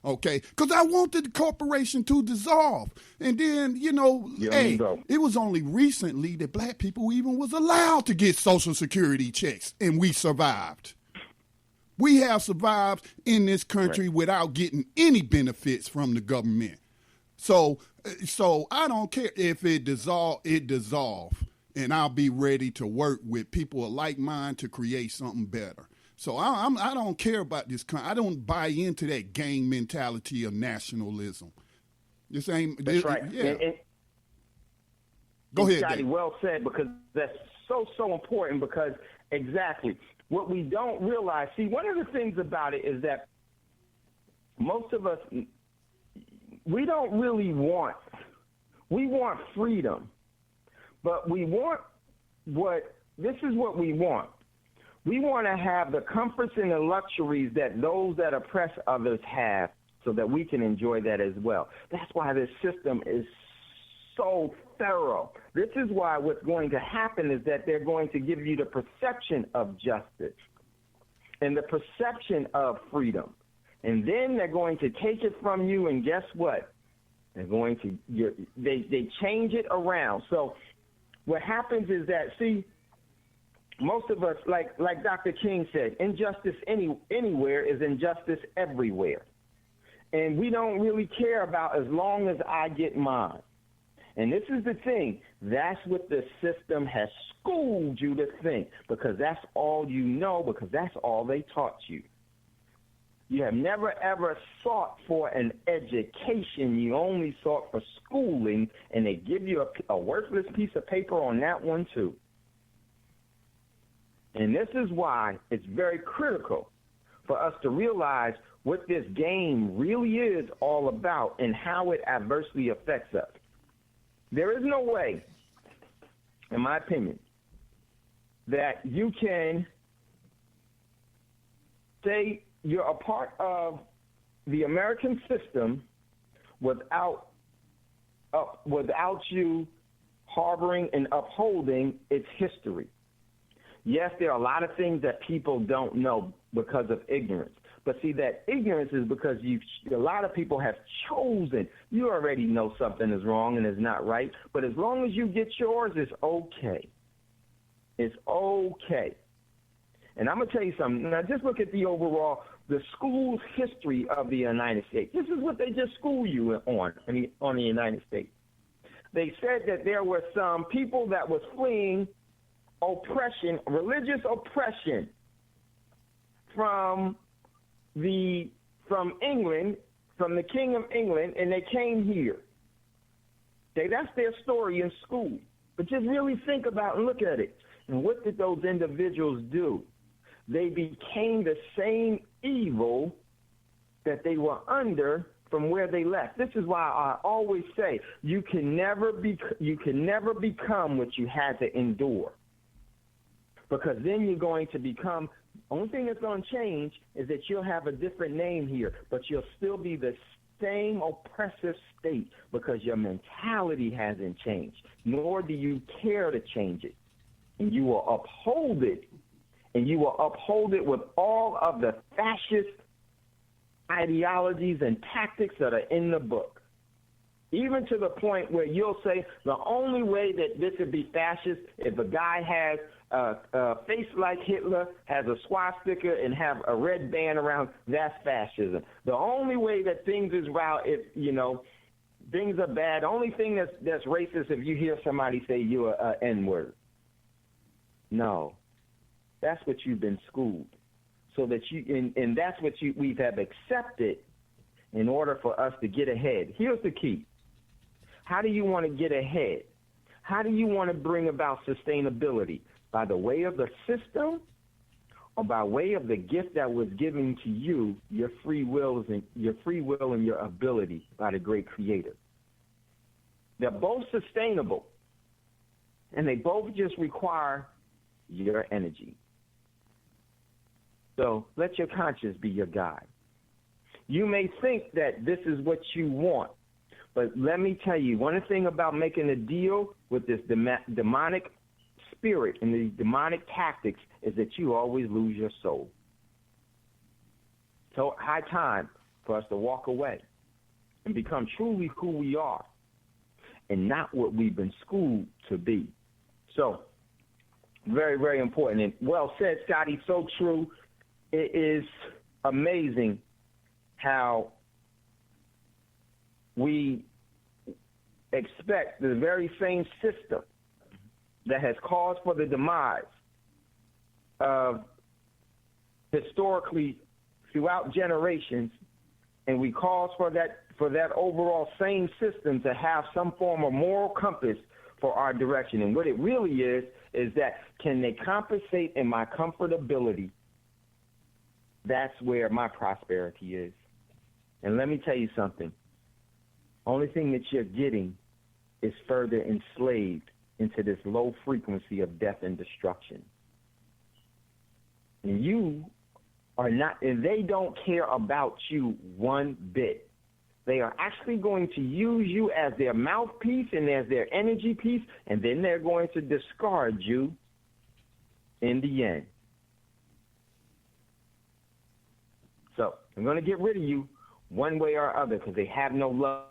Okay? Because I wanted the corporation to dissolve. And then, it was only recently that black people even was allowed to get Social Security checks, and we survived. We have survived in this country without getting any benefits from the government. So I don't care if it dissolve, and I'll be ready to work with people of like mind to create something better. So I don't care about this. I don't buy into that gang mentality of nationalism. This ain't. That's right. Yeah. Go ahead, Scotty. Dave. Well said, because that's so important. Because exactly what we don't realize. See, one of the things about it is that most of us, we don't really want. We want freedom, but we want this is what we want. We want to have the comforts and the luxuries that those that oppress others have, so that we can enjoy that as well. That's why this system is so thorough. This is why what's going to happen is that they're going to give you the perception of justice and the perception of freedom. And then they're going to take it from you, and guess what? They're going to they change it around. So what happens is that, see, most of us, like Dr. King said, injustice anywhere is injustice everywhere. And we don't really care about as long as I get mine. And this is the thing. That's what the system has schooled you to think, because that's all you know, because that's all they taught you. You have never, ever sought for an education. You only sought for schooling, and they give you a worthless piece of paper on that one, too. And this is why it's very critical for us to realize what this game really is all about and how it adversely affects us. There is no way, in my opinion, that you can say you're a part of the American system without you harboring and upholding its history. Yes, there are a lot of things that people don't know because of ignorance, But see, that ignorance is because a lot of people have chosen. You already know something is wrong and is not right. But as long as you get yours, it's okay. It's okay. And I'm going to tell you something. Now, just look at the school's history of the United States. This is what they just school you on the United States. They said that there were some people that was fleeing oppression, religious oppression from England, from the King of England, and they came here. That's their story in school. But just really think about and look at it. And what did those individuals do? They became the same evil that they were under from where they left. This is why I always say you can never become what you had to endure. Because then you're going to become, only thing that's going to change is that you'll have a different name here, but you'll still be the same oppressive state because your mentality hasn't changed, nor do you care to change it. And you will uphold it, and you will uphold it with all of the fascist ideologies and tactics that are in the book. Even to the point where you'll say the only way that this would be fascist if a guy has a face like Hitler, has a swastika, and have a red band around, that's fascism. The only way that things is right, if, things are bad, the only thing that's racist if you hear somebody say you're an N-word. No. That's what you've been schooled. So that and that's what we have accepted in order for us to get ahead. Here's the key. How do you want to get ahead? How do you want to bring about sustainability? By the way of the system or by way of the gift that was given to you, your free will and your ability by the great creator? They're both sustainable, and they both just require your energy. So let your conscience be your guide. You may think that this is what you want, but let me tell you, one thing about making a deal with this demonic spirit and the demonic tactics is that you always lose your soul. So high time for us to walk away and become truly who we are and not what we've been schooled to be. So very, very important. And well said, Scotty, so true. It is amazing how we expect the very same system that has caused for the demise of historically throughout generations, and we cause for that overall same system to have some form of moral compass for our direction. And what it really is that can they compensate in my comfortability? That's where my prosperity is. And let me tell you something. Only thing that you're getting is further enslaved into this low frequency of death and destruction. And you are not, and they don't care about you one bit. They are actually going to use you as their mouthpiece and as their energy piece, and then they're going to discard you in the end. So I'm going to get rid of you one way or other because they have no love.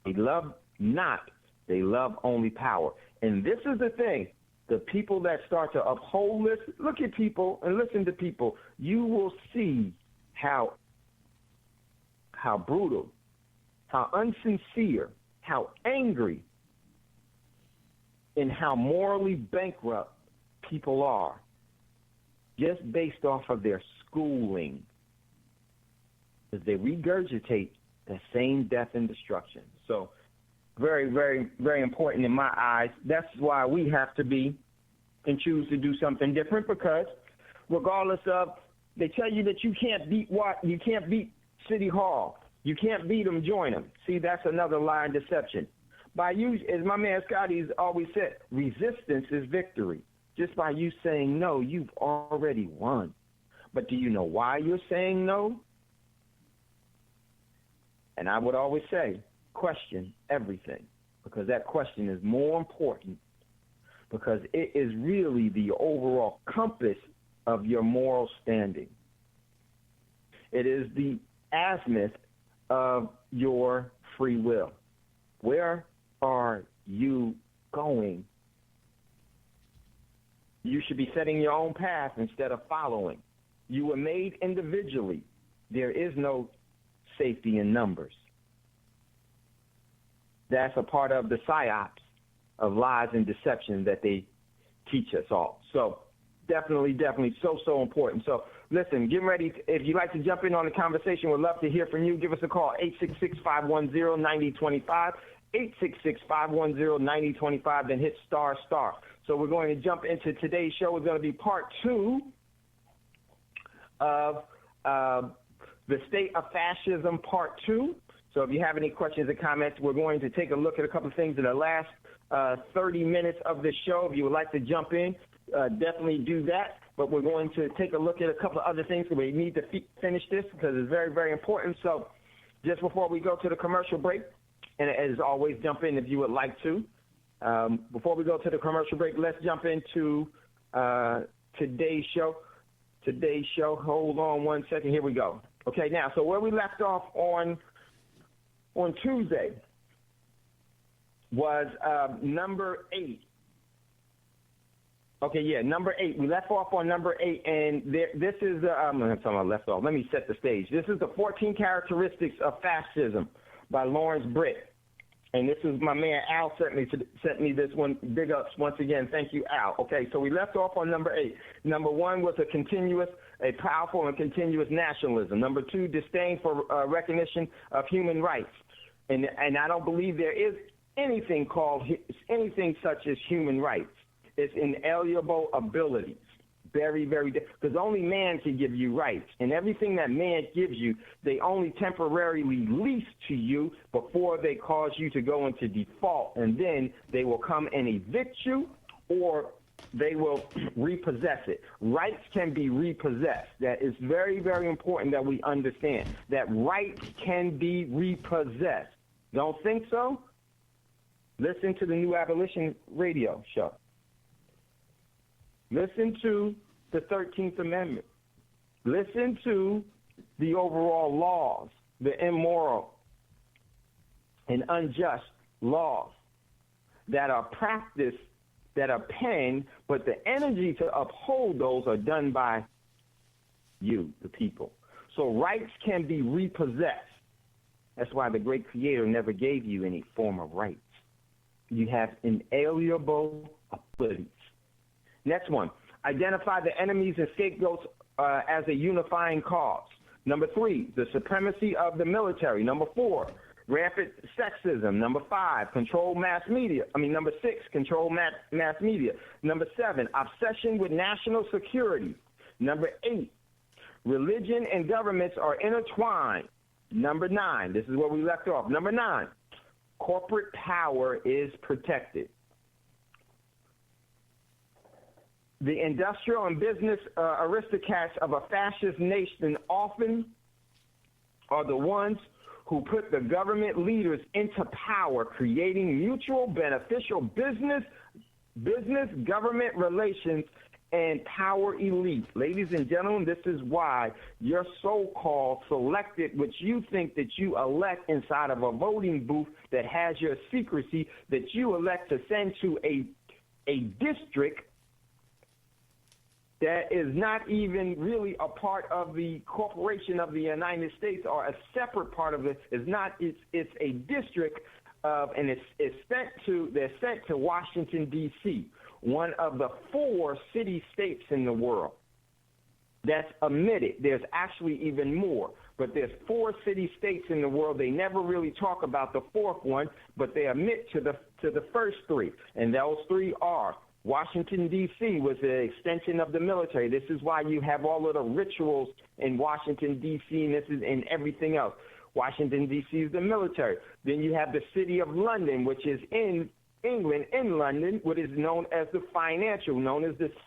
They love not. They love only power. And this is the thing. The people that start to uphold this, look at people and listen to people. You will see how brutal, how unsincere, how angry, and how morally bankrupt people are just based off of their schooling. Because they regurgitate the same death and destruction. So very, very, very important in my eyes. That's why we have to be and choose to do something different, because regardless of, they tell you that you can't beat you can't beat City Hall. You can't beat them, join them. See, that's another lie and deception. By you, as my man Scotty's always said, resistance is victory. Just by you saying no, you've already won. But do you know why you're saying no? And I would always say, question everything, because that question is more important, because it is really the overall compass of your moral standing. It is the azimuth of your free will. Where are you going? You should be setting your own path instead of following. You were made individually. There is no safety in numbers. That's a part of the psyops of lies and deception that they teach us all. So definitely so important. So listen, get ready. If you'd like to jump in on the conversation, we'd love to hear from you. Give us a call, 866-510-9025, 866-510-9025, then hit ***. So we're going to jump into today's show. It's going to be part 2 of the State of Fascism, part 2. So if you have any questions or comments, we're going to take a look at a couple of things in the last 30 minutes of the show. If you would like to jump in, definitely do that. But we're going to take a look at a couple of other things. We need to finish this because it's very, very important. So just before we go to the commercial break, and as always, jump in if you would like to. Before we go to the commercial break, let's jump into today's show. Hold on one second. Here we go. Okay, now, so where we left off on Tuesday was number 8. Okay, yeah, number 8. We left off on number 8, and this is I'm going to tell my left off. Let me set the stage. This is the 14 Characteristics of Fascism by Lawrence Britt. And this is my man Al sent me this one. Big ups once again. Thank you, Al. Okay, so we left off on number 8. Number 1 was a powerful and continuous nationalism. Number 2, disdain for recognition of human rights. And I don't believe there is anything such as human rights. It's inalienable abilities. Very, very, because only man can give you rights. And everything that man gives you, they only temporarily lease to you before they cause you to go into default. And then they will come and evict you, or they will repossess it. Rights can be repossessed. That is very, very important that we understand that rights can be repossessed. Don't think so? Listen to the new abolition radio show. Listen to the 13th Amendment. Listen to the overall laws, the immoral and unjust laws that are practiced, that are penned, but the energy to uphold those are done by you, the people. So rights can be repossessed. That's why the great creator never gave you any form of rights. You have inalienable abilities. Next one, identify the enemies and scapegoats as a unifying cause. Number 3, the supremacy of the military. Number 4, rampant sexism. Number 5, control mass media. Number 6, control mass media. Number 7, obsession with national security. Number 8, religion and governments are intertwined. Number 9, this is where we left off. Number 9, corporate power is protected. The industrial and business aristocrats of a fascist nation often are the ones who put the government leaders into power, creating mutual beneficial business-government relations and power elite. Ladies and gentlemen, this is why your so-called selected, which you think that you elect inside of a voting booth that has your secrecy, that you elect to send to a district that is not even really a part of the corporation of the United States or a separate part of it. It's a district and they're sent to Washington, D.C., one of the 4 city-states in the world that's omitted. There's actually even more, but there's 4 city-states in the world. They never really talk about the 4th one, but they omit to the first 3, and those 3 are Washington, D.C. was an extension of the military. This is why you have all of the rituals in Washington, D.C., and this is in everything else. Washington, D.C. is the military. Then you have the city of London, which is in England, in London, what is known as the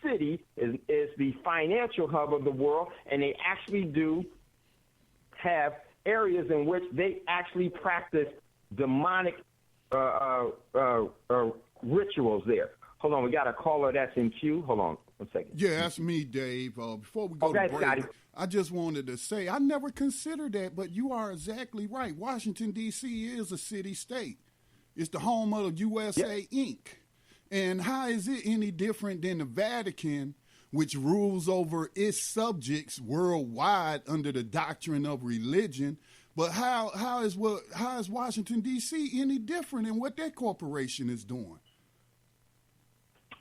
city, is the financial hub of the world, and they actually do have areas in which they actually practice demonic rituals there. Hold on, we got a caller that's in queue. Hold on 1 second. Yeah, that's me, Dave. Before we go to break, Scotty. I just wanted to say I never considered that, but you are exactly right. Washington, D.C. is a city-state. It's the home of USA Inc. And how is it any different than the Vatican, which rules over its subjects worldwide under the doctrine of religion? But how is Washington, D.C. any different in what that corporation is doing?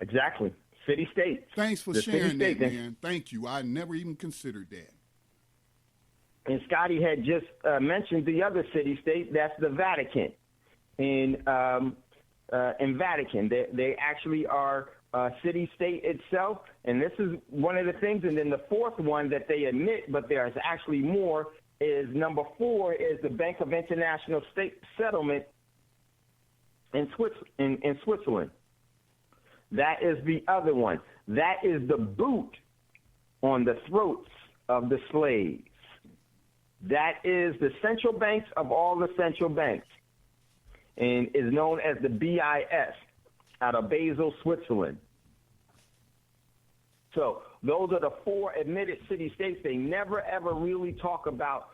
Exactly. City-state. Thanks for sharing that, man. Thank you. I never even considered that. And Scotty had just mentioned the other city-state. That's the Vatican. In Vatican, they actually are a city-state itself. And this is one of the things. And then the fourth one that they admit, but there's actually more, is number 4 is the Bank of International Settlement in Switzerland. That is the other one. That is the boot on the throats of the slaves. That is the central banks of all the central banks, and is known as the BIS out of Basel, Switzerland. So those are the 4 admitted city-states. They never, ever really talk about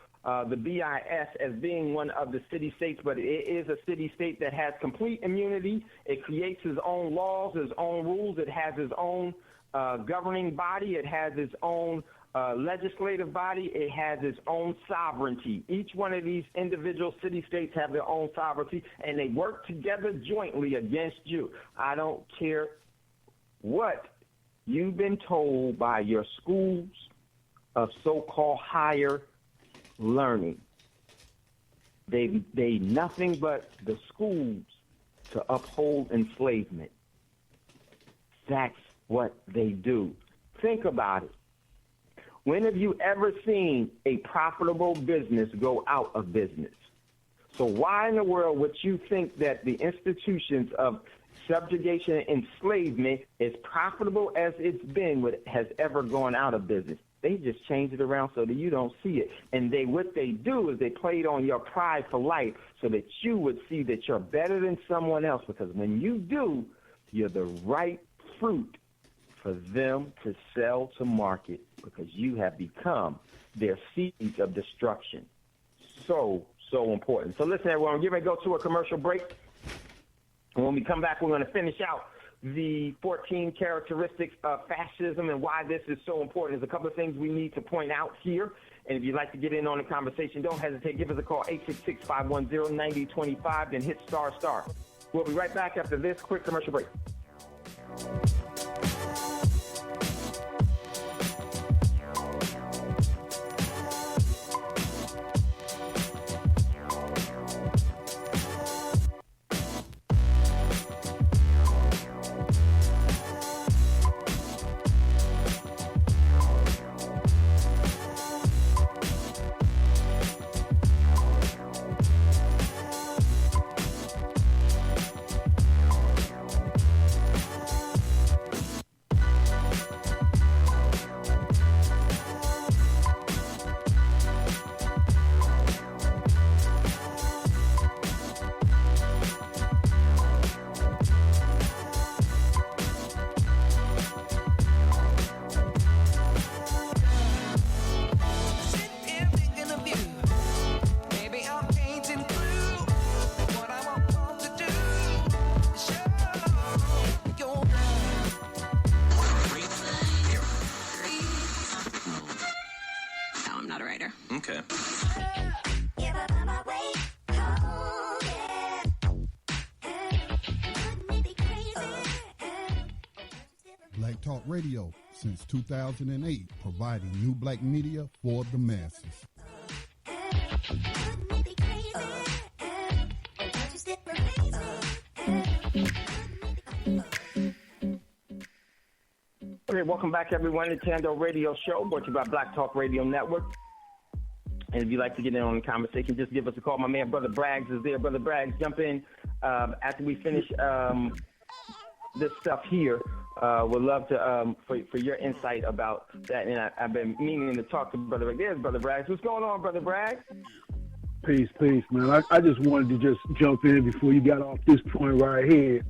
the BIS as being one of the city-states, but it is a city-state that has complete immunity. It creates its own laws, its own rules. It has its own governing body. It has its own legislative body. It has its own sovereignty. Each one of these individual city-states have their own sovereignty, and they work together jointly against you. I don't care what you've been told by your schools of so-called higher learning. They nothing but the schools to uphold enslavement. That's what they do. Think about it. When have you ever seen a profitable business go out of business? So why in the world would you think that the institutions of subjugation and enslavement, as profitable as it's been, has ever gone out of business? They just change it around so that you don't see it. And what they do is they played on your pride for life so that you would see that you're better than someone else, because when you do, you're the right fruit for them to sell to market, because you have become their seeds of destruction. So important. So listen, everyone, we're getting ready to go to a commercial break. And when we come back, we're going to finish out the 14 characteristics of fascism and why this is so important. There's a couple of things we need to point out here. And if you'd like to get in on the conversation, don't hesitate. Give us a call, 866-510-9025, then hit ***. We'll be right back after this quick commercial break. Okay. Black Talk Radio since 2008, providing new black media for the masses. Okay, welcome back, everyone, to Tando Radio Show, brought to you by Black Talk Radio Network. And if you'd like to get in on the conversation, just give us a call. My man, Brother Braggs, is there. Brother Braggs, jump in after we finish this stuff here. Would love to for your insight about that. And I've been meaning to talk to Brother Braggs. There's Brother Braggs. What's going on, Brother Braggs? Peace, man. I just wanted to just jump in before you got off this point right here.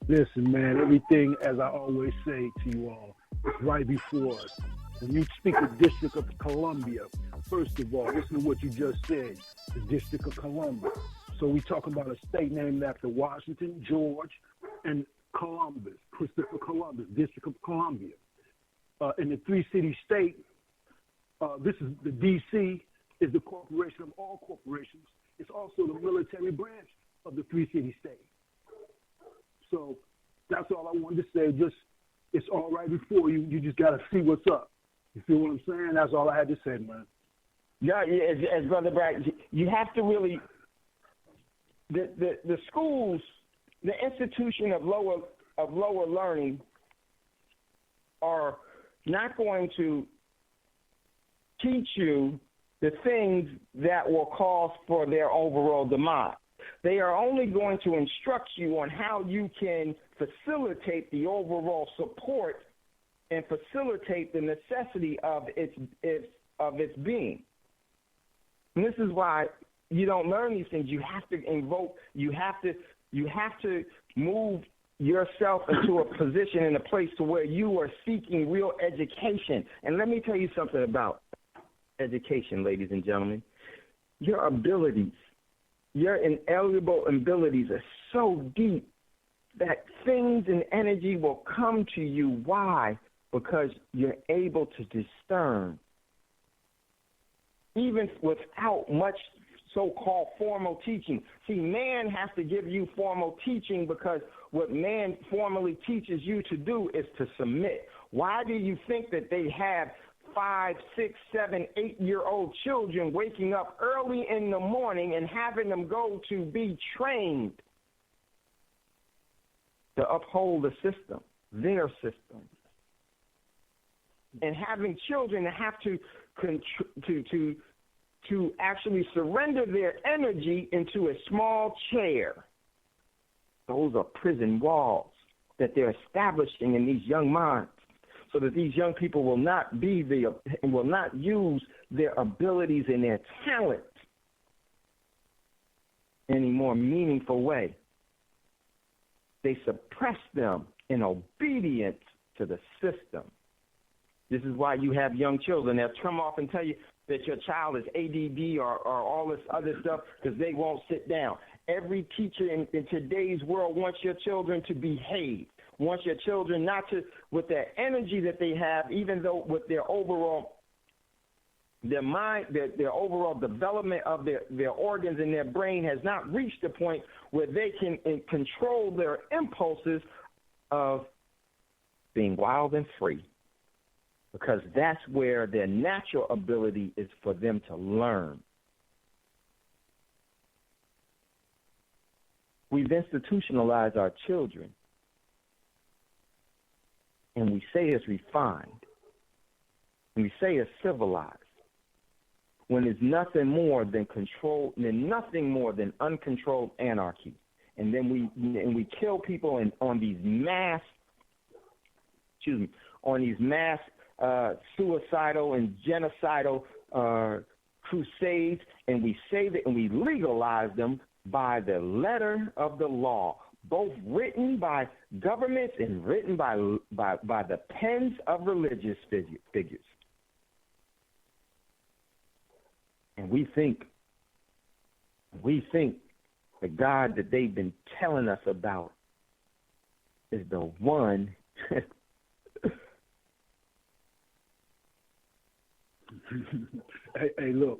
Listen, man, everything, as I always say to you all, is right before us. When you speak of District of Columbia, first of all, listen to what you just said, the District of Columbia. So we talk about a state named after Washington, George, and Columbus, Christopher Columbus, District of Columbia. In the three-city state, this is the D.C., is the corporation of all corporations. It's also the military branch of the three-city state. So that's all I wanted to say. Just, it's all right before you. You just got to see what's up. You feel what I'm saying? That's all I had to say, man. Yeah, as Brother Bragg, you have to really, the schools, the institution of lower learning are not going to teach you the things that will cause for their overall demise. They are only going to instruct you on how you can facilitate the overall support and facilitate the necessity of its being. And this is why you don't learn these things. You have to invoke. You have to move yourself into a position in a place to where you are seeking real education. And let me tell you something about education, ladies and gentlemen. Your abilities, your inalienable abilities are so deep that things and energy will come to you. Why? Because you're able to discern, even without much so-called formal teaching. See, man has to give you formal teaching because what man formally teaches you to do is to submit. Why do you think that they have 5, 6, 7, 8-year-old children waking up early in the morning and having them go to be trained to uphold the system, their system, and having children that have to actually surrender their energy into a small chair? Those are prison walls that they're establishing in these young minds, so that these young people will not use their abilities and their talent in a more meaningful way. They suppress them in obedience to the system. This is why you have young children that come off and tell you that your child is ADD or all this other stuff because they won't sit down. Every teacher in today's world wants your children to behave, wants your children not to, with their energy that they have, even though with their overall, their mind, their overall development of their organs and their brain has not reached the point where they can control their impulses of being wild and free. Because that's where their natural ability is for them to learn. We've institutionalized our children, and we say it's refined, and we say it's civilized, when it's nothing more than control, and nothing more than uncontrolled anarchy. And then we kill people on these mass suicidal and genocidal crusades, and we say that, and we legalize them by the letter of the law, both written by governments and written by the pens of religious figures. And we think the God that they've been telling us about is the one Hey, look.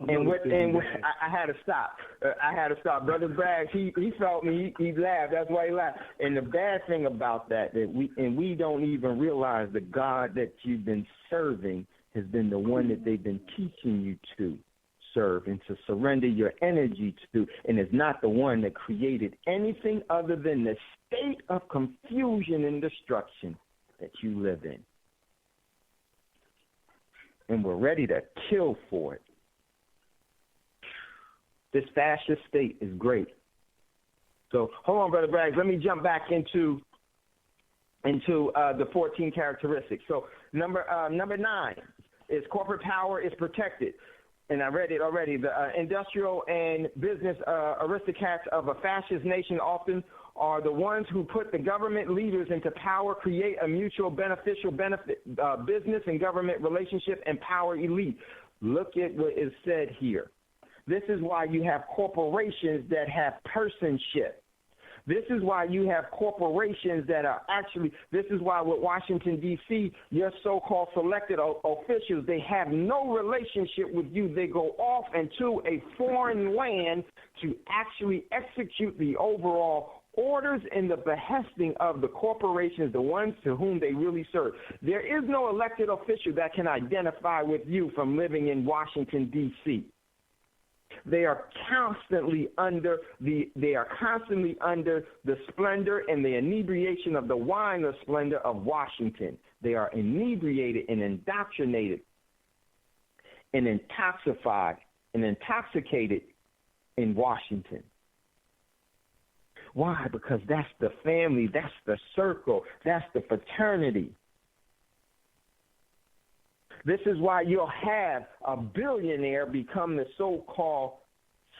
I had to stop. Brother Bragg, he felt me. He laughed. That's why he laughed. And the bad thing about that we don't even realize the God that you've been serving has been the one that they've been teaching you to serve and to surrender your energy to, and is not the one that created anything other than the state of confusion and destruction that you live in. And we're ready to kill for it. This fascist state is great. So hold on, Brother Bragg. Let me jump back into the 14 characteristics. So number 9 is corporate power is protected. and I read it already, the industrial and business aristocrats of a fascist nation often are the ones who put the government leaders into power, create a mutual beneficial business and government relationship, and power elite. Look at what is said here. This is why you have corporations that have personship. This is why you have corporations that are actually, this is why with Washington, D.C., your so-called selected officials, they have no relationship with you. They go off into a foreign land to actually execute the overall orders and the behesting of the corporations, the ones to whom they really serve. There is no elected official that can identify with you from living in Washington, D.C. They are constantly under the splendor and the inebriation of the wine of splendor of Washington. They are inebriated and indoctrinated and intoxicated in Washington. Why? Because that's the family, that's the circle, that's the fraternity. This is why you'll have a billionaire become the so-called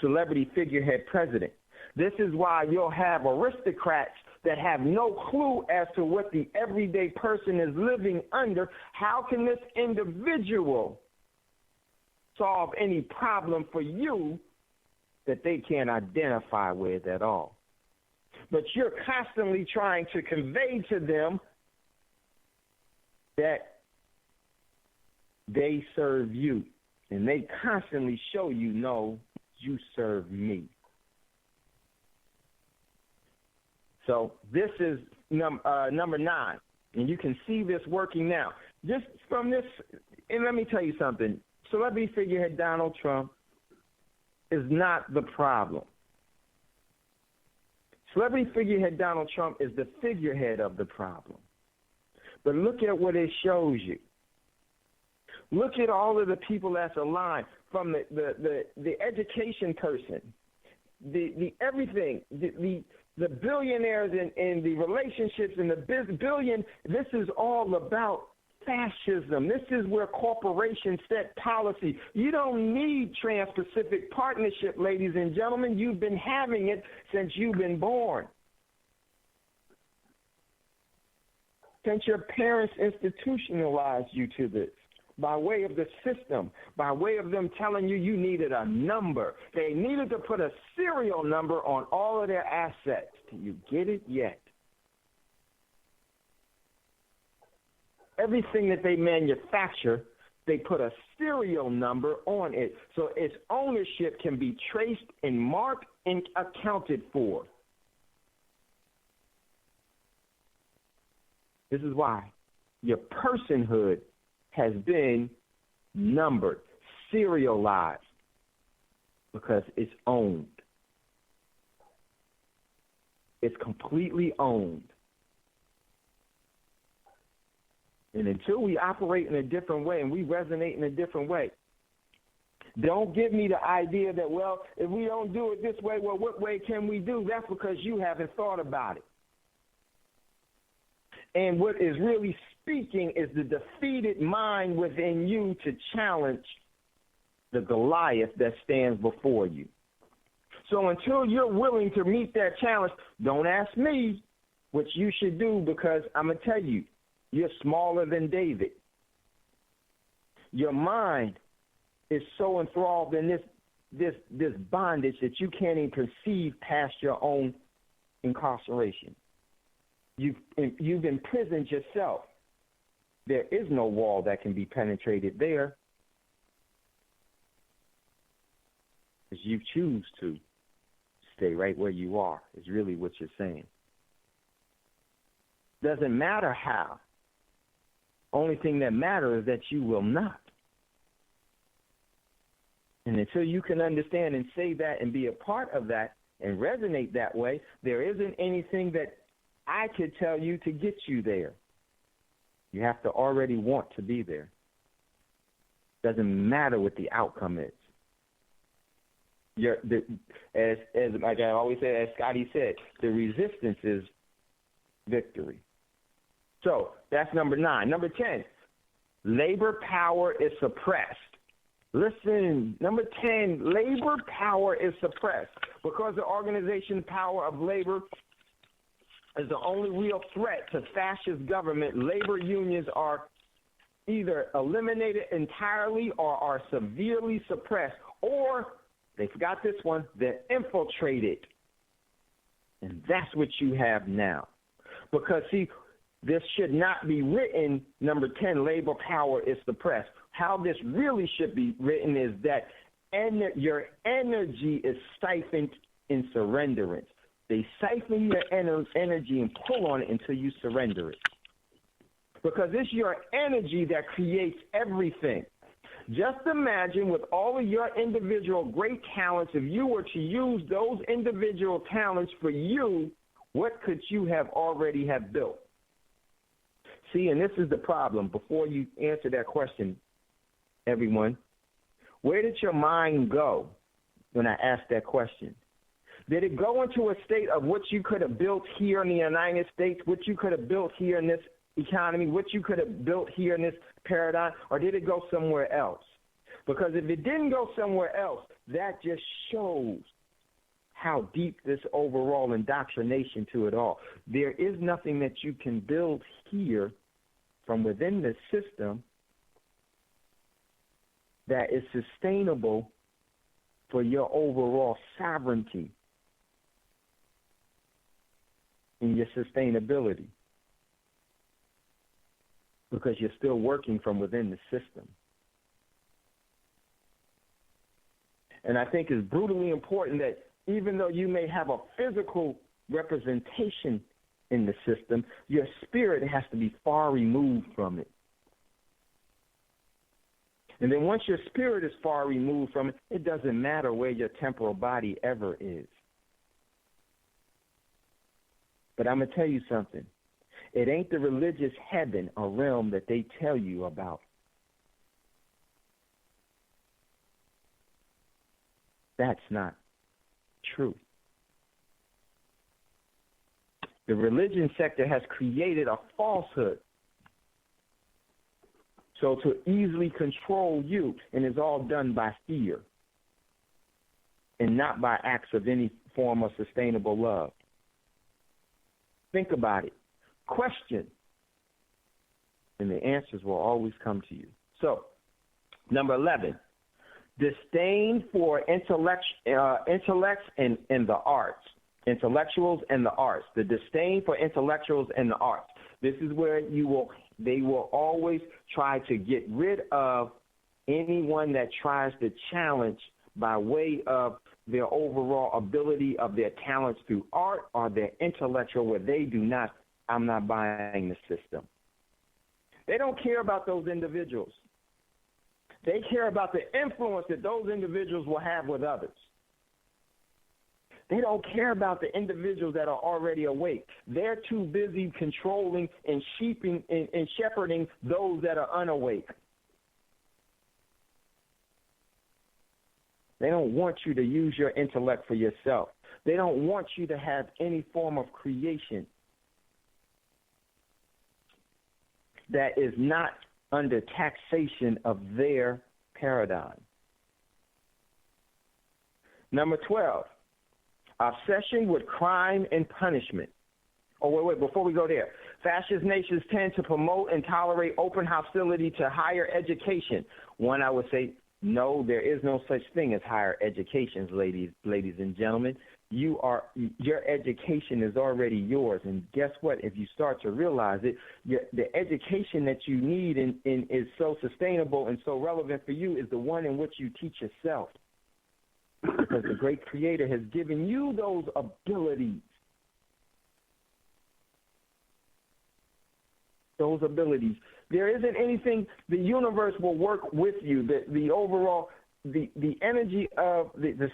celebrity figurehead president. This is why you'll have aristocrats that have no clue as to what the everyday person is living under. How can this individual solve any problem for you that they can't identify with at all? But you're constantly trying to convey to them that they serve you, and they constantly show you, no, you serve me. So this is number 9, and you can see this working now. Just from this, and let me tell you something, celebrity figurehead Donald Trump is not the problem. Celebrity figurehead Donald Trump is the figurehead of the problem. But look at what it shows you. Look at all of the people that's aligned, from the education person, the everything, the billionaires and the relationships and the billion. This is all about fascism. This is where corporations set policy. You don't need Trans-Pacific Partnership, ladies and gentlemen. You've been having it since you've been born. Since your parents institutionalized you to this. By way of the system, by way of them telling you you needed a number. They needed to put a serial number on all of their assets. Do you get it yet? Everything that they manufacture, they put a serial number on it so its ownership can be traced and marked and accounted for. This is why your personhood has been numbered, serialized, because it's owned. It's completely owned. And until we operate in a different way and we resonate in a different way, don't give me the idea that, well, if we don't do it this way, well, what way can we do? That's because you haven't thought about it. And what is really speaking is the defeated mind within you to challenge the Goliath that stands before you. So until you're willing to meet that challenge, don't ask me what you should do, because I'm going to tell you, you're smaller than David. Your mind is so enthralled in this bondage that you can't even perceive past your own incarceration. You've imprisoned yourself. There is no wall that can be penetrated there, because you choose to stay right where you are, is really what you're saying. Doesn't matter how. Only thing that matters is that you will not. And until you can understand and say that and be a part of that and resonate that way, there isn't anything that I could tell you to get you there. You have to already want to be there. Doesn't matter what the outcome is. As like I always say, as Scotty said, the resistance is victory. So that's number 9. Number 10, labor power is suppressed. Listen, number 10, labor power is suppressed. Because the organization power of labor is the only real threat to fascist government, labor unions are either eliminated entirely or are severely suppressed, or, they forgot this one, they're infiltrated. And that's what you have now. Because, see, this should not be written, number 10, labor power is suppressed. How this really should be written is that your energy is siphoned in surrenderance. They siphon your energy and pull on it until you surrender it. Because it's your energy that creates everything. Just imagine with all of your individual great talents, if you were to use those individual talents for you, what could you have already have built? See, and this is the problem. Before you answer that question, everyone, where did your mind go when I asked that question? Did it go into a state of what you could have built here in the United States, what you could have built here in this economy, what you could have built here in this paradigm, or did it go somewhere else? Because if it didn't go somewhere else, that just shows how deep this overall indoctrination to it all. There is nothing that you can build here from within the system that is sustainable for your overall sovereignty and your sustainability, because you're still working from within the system. And I think it's brutally important that even though you may have a physical representation in the system, your spirit has to be far removed from it. And then once your spirit is far removed from it, it doesn't matter where your temporal body ever is. But I'm going to tell you something. It ain't the religious heaven or realm that they tell you about. That's not true. The religion sector has created a falsehood so to easily control you, and it's all done by fear and not by acts of any form of sustainable love. Think about it. Question, and the answers will always come to you. So, number 11, disdain for intellects and the arts. Intellectuals and the arts. The disdain for intellectuals and the arts. This is where they will always try to get rid of anyone that tries to challenge by way of their overall ability of their talents through art or their intellectual, where they do not, I'm not buying the system. They don't care about those individuals. They care about the influence that those individuals will have with others. They don't care about the individuals that are already awake. They're too busy controlling and shepherding those that are unawake. They don't want you to use your intellect for yourself. They don't want you to have any form of creation that is not under taxation of their paradigm. Number 12, obsession with crime and punishment. Oh, wait, before we go there. Fascist nations tend to promote and tolerate open hostility to higher education. One, I would say, no, there is no such thing as higher education, ladies and gentlemen. Your education is already yours. And guess what? If you start to realize it, the education that you need and is so sustainable and so relevant for you is the one in which you teach yourself. Because the great creator has given you those abilities. Those abilities. There isn't anything, the universe will work with you. The overall, the energy of the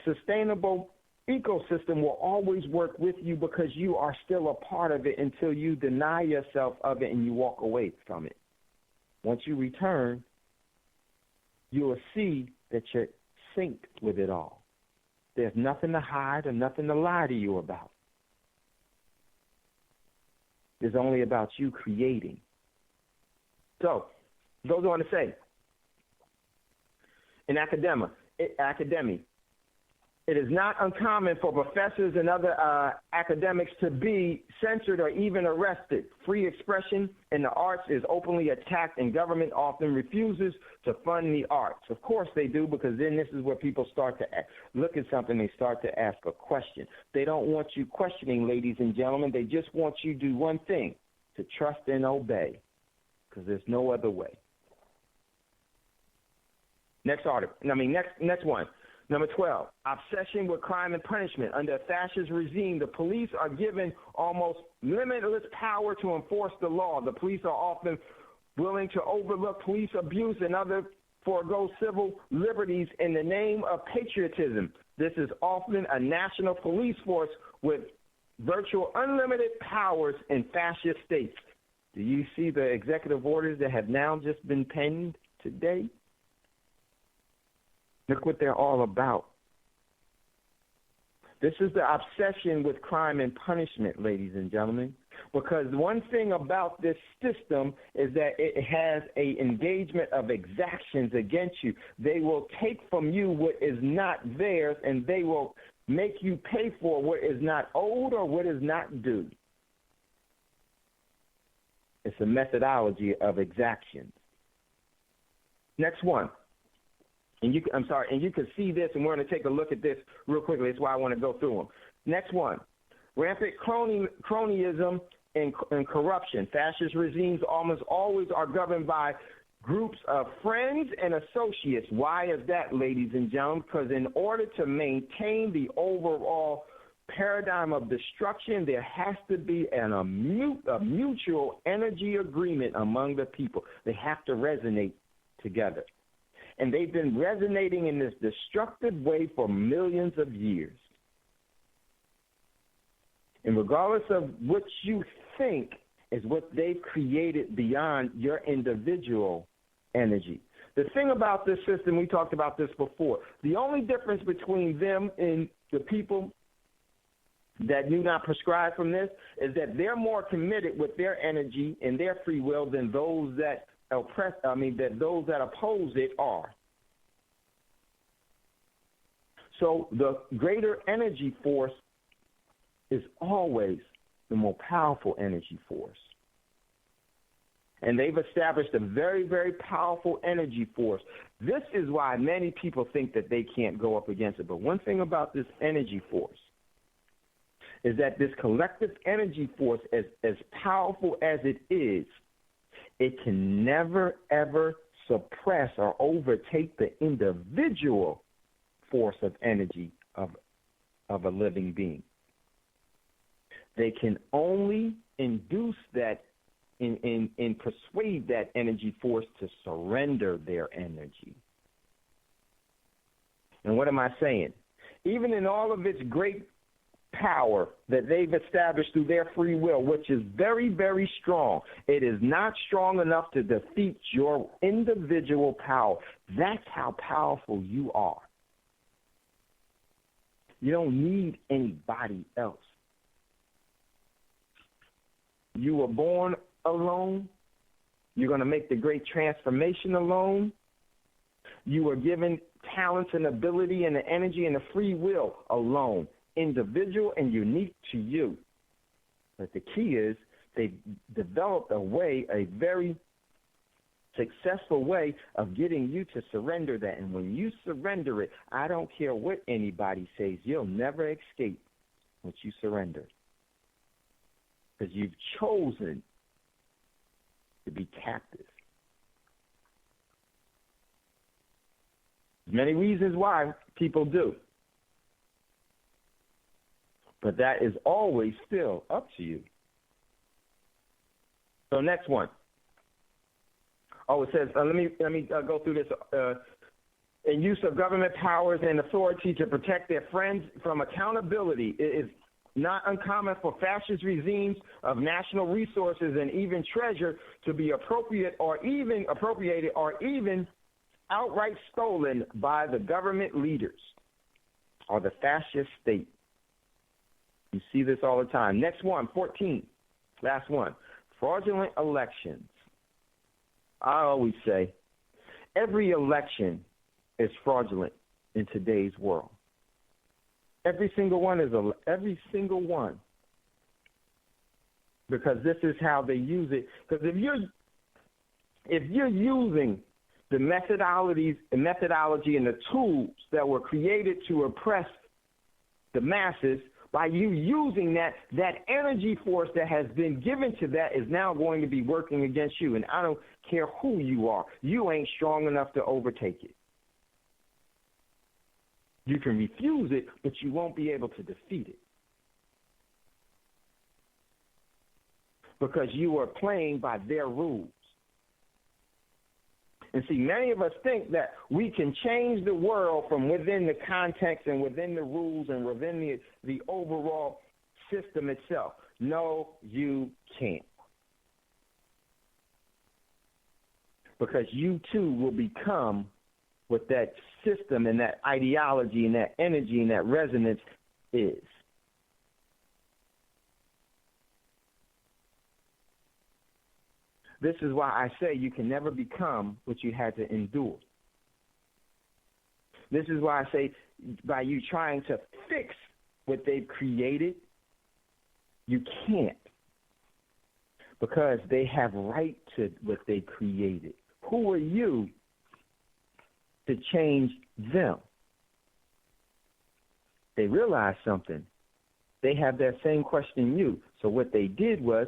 sustainable ecosystem will always work with you because you are still a part of it until you deny yourself of it and you walk away from it. Once you return, you will see that you're synced with it all. There's nothing to hide or nothing to lie to you about. It's only about you creating. So, goes on to say, in academia. It is not uncommon for professors and other academics to be censored or even arrested. Free expression in the arts is openly attacked, and government often refuses to fund the arts. Of course they do, because then this is where people start to look at something, they start to ask a question. They don't want you questioning, ladies and gentlemen. They just want you to do one thing, to trust and obey, because there's no other way. Next one. Number 12, obsession with crime and punishment. Under a fascist regime, the police are given almost limitless power to enforce the law. The police are often willing to overlook police abuse and other forego civil liberties in the name of patriotism. This is often a national police force with virtual unlimited powers in fascist states. Do you see the executive orders that have now just been penned today? Look what they're all about. This is the obsession with crime and punishment, ladies and gentlemen, because one thing about this system is that it has an engagement of exactions against you. They will take from you what is not theirs, and they will make you pay for what is not owed or what is not due. It's a methodology of exactions. Next one. And you can see this, and we're going to take a look at this real quickly. That's why I want to go through them. Next one, rampant cronyism and corruption. Fascist regimes almost always are governed by groups of friends and associates. Why is that, ladies and gentlemen? Because in order to maintain the overall paradigm of destruction, there has to be a mutual energy agreement among the people. They have to resonate together. And they've been resonating in this destructive way for millions of years. And regardless of what you think is what they've created beyond your individual energy. The thing about this system, we talked about this before, the only difference between them and the people that do not prescribe from this is that they're more committed with their energy and their free will than those that those that oppose it are. So the greater energy force is always the more powerful energy force. And they've established a very, very powerful energy force. This is why many people think that they can't go up against it. But one thing about this energy force is that this collective energy force, as powerful as it is, it can never, ever suppress or overtake the individual force of energy of a living being. They can only induce that and persuade that energy force to surrender their energy. And what am I saying? Even in all of its great power that they've established through their free will, which is very, very strong, it is not strong enough to defeat your individual power. That's how powerful you are. You don't need anybody else. You were born alone. You're going to make the great transformation alone. You were given talents and ability and the energy and the free will alone. Individual and unique to you. But the key is they developed a very successful way of getting you to surrender that. And when you surrender it, I don't care what anybody says, you'll never escape what you surrender. Because you've chosen to be captive. There's many reasons why people do. But that is always still up to you. So next one. Oh, it says, let me go through this. In use of government powers and authority to protect their friends from accountability, it is not uncommon for fascist regimes of national resources and even treasure to be appropriated or even outright stolen by the government leaders or the fascist state. You see this all the time. Next one, 14, last one. Fraudulent elections. I always say every election is fraudulent in today's world. Every single one is every single one. Because this is how they use it. Because if you're using the methodology and the tools that were created to oppress the masses, by you using that energy force that has been given to that is now going to be working against you. And I don't care who you are. You ain't strong enough to overtake it. You can refuse it, but you won't be able to defeat it. Because you are playing by their rules. And see, many of us think that we can change the world from within the context and within the rules and within the overall system itself. No, you can't. Because you too will become what that system and that ideology and that energy and that resonance is. This is why I say you can never become what you had to endure. This is why I say by you trying to fix what they've created, you can't. Because they have right to what they created. Who are you to change them? They realize something. They have that same question in you. So what they did was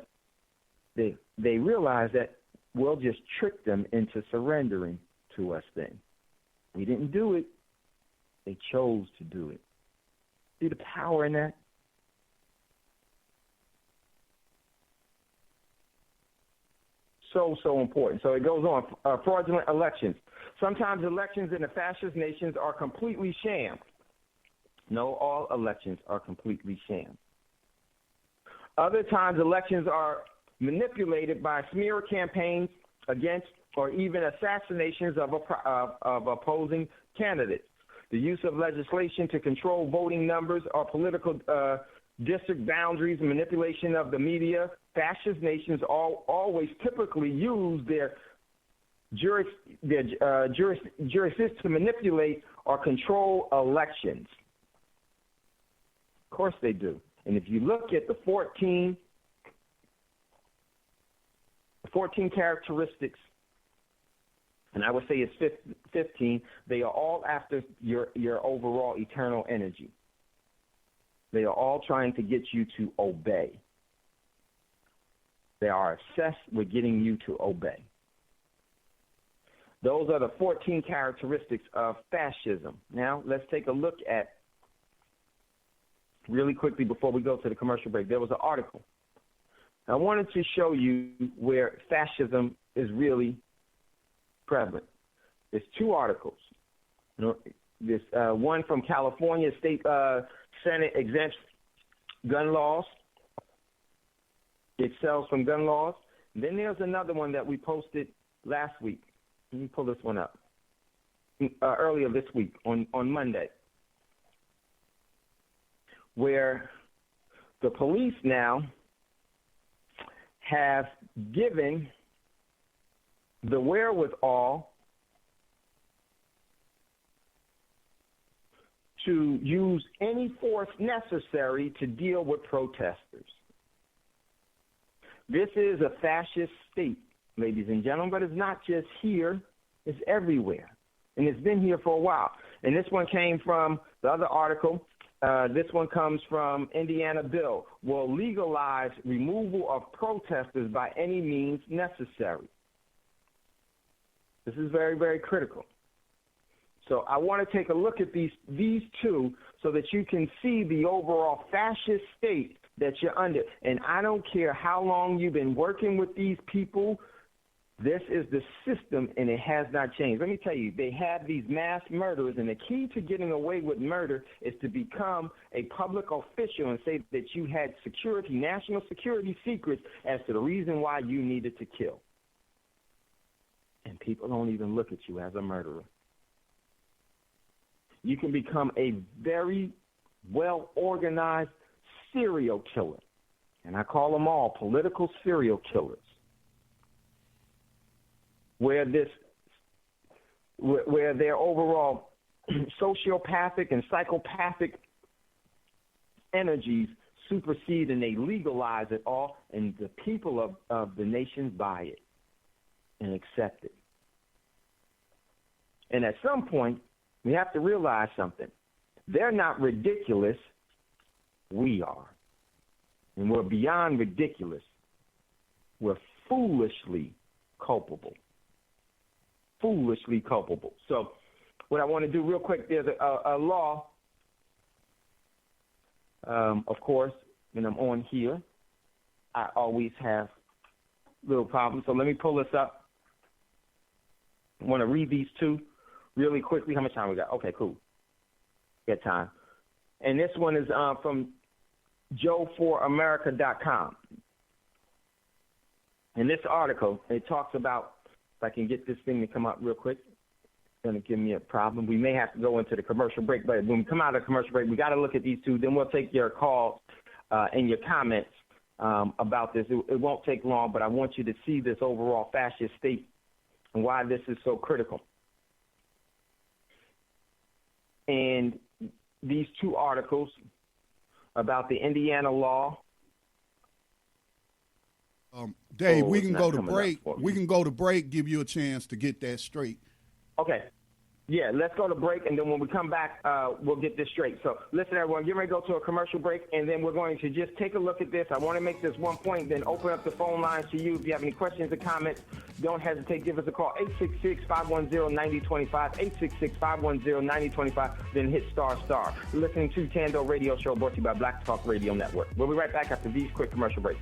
they realized that we'll just trick them into surrendering to us then. We didn't do it. They chose to do it. See the power in that? So important. So it goes on. Fraudulent elections. Sometimes elections in the fascist nations are completely sham. No, all elections are completely sham. Other times elections are manipulated by smear campaigns against or even assassinations of opposing candidates. The use of legislation to control voting numbers or political district boundaries, manipulation of the media. Fascist nations always typically use their jurisdictions to manipulate or control elections. Of course they do. And if you look at the 14 characteristics, and I would say it's 15, they are all after your overall eternal energy. They are all trying to get you to obey. They are obsessed with getting you to obey. Those are the 14 characteristics of fascism. Now, let's take a look at, really quickly before we go to the commercial break, there was an article. I wanted to show you where fascism is really prevalent. There's two articles. This one from California, State Senate exempts gun laws. It sells from gun laws. Then there's another one that we posted last week. Let me pull this one up. Earlier this week on Monday, where the police now have given the wherewithal to use any force necessary to deal with protesters. This is a fascist state, ladies and gentlemen, but it's not just here, it's everywhere. And it's been here for a while. And this one came from the other article. This one comes from Indiana bill will legalize removal of protesters by any means necessary. This is very, very critical. So I want to take a look at these two so that you can see the overall fascist state that you're under. And I don't care how long you've been working with these people. This is the system, and it has not changed. Let me tell you, they have these mass murderers, and the key to getting away with murder is to become a public official and say that you had security, national security secrets as to the reason why you needed to kill. And people don't even look at you as a murderer. You can become a very well-organized serial killer, and I call them all political serial killers, where this where their overall sociopathic and psychopathic energies supersede and they legalize it all, and the people of the nations buy it and accept it. And at some point, we have to realize something. They're not ridiculous. We are. And we're beyond ridiculous. We're foolishly culpable. Foolishly culpable. So what I want to do real quick, there's a law, of course, when I'm on here, I always have little problems. So let me pull this up. I want to read these two really quickly. How much time we got? Okay, cool. Got time. And this one is from joe4america.com. In this article, it talks about, if I can get this thing to come up real quick, it's going to give me a problem. We may have to go into the commercial break, but when we come out of the commercial break, we got to look at these two. Then we'll take your calls and your comments about this. It won't take long, but I want you to see this overall fascist state and why this is so critical. And these two articles about the Indiana law. Dave, we can go to break. We can go to break, give you a chance to get that straight. Okay. Yeah, let's go to break, and then when we come back, we'll get this straight. So listen, everyone, get ready to go to a commercial break, and then we're going to just take a look at this. I want to make this one point, then open up the phone lines to you. If you have any questions or comments, don't hesitate. Give us a call, 866-510-9025, 866-510-9025, then hit ***. You're listening to Tando Radio Show, brought to you by Black Talk Radio Network. We'll be right back after these quick commercial breaks.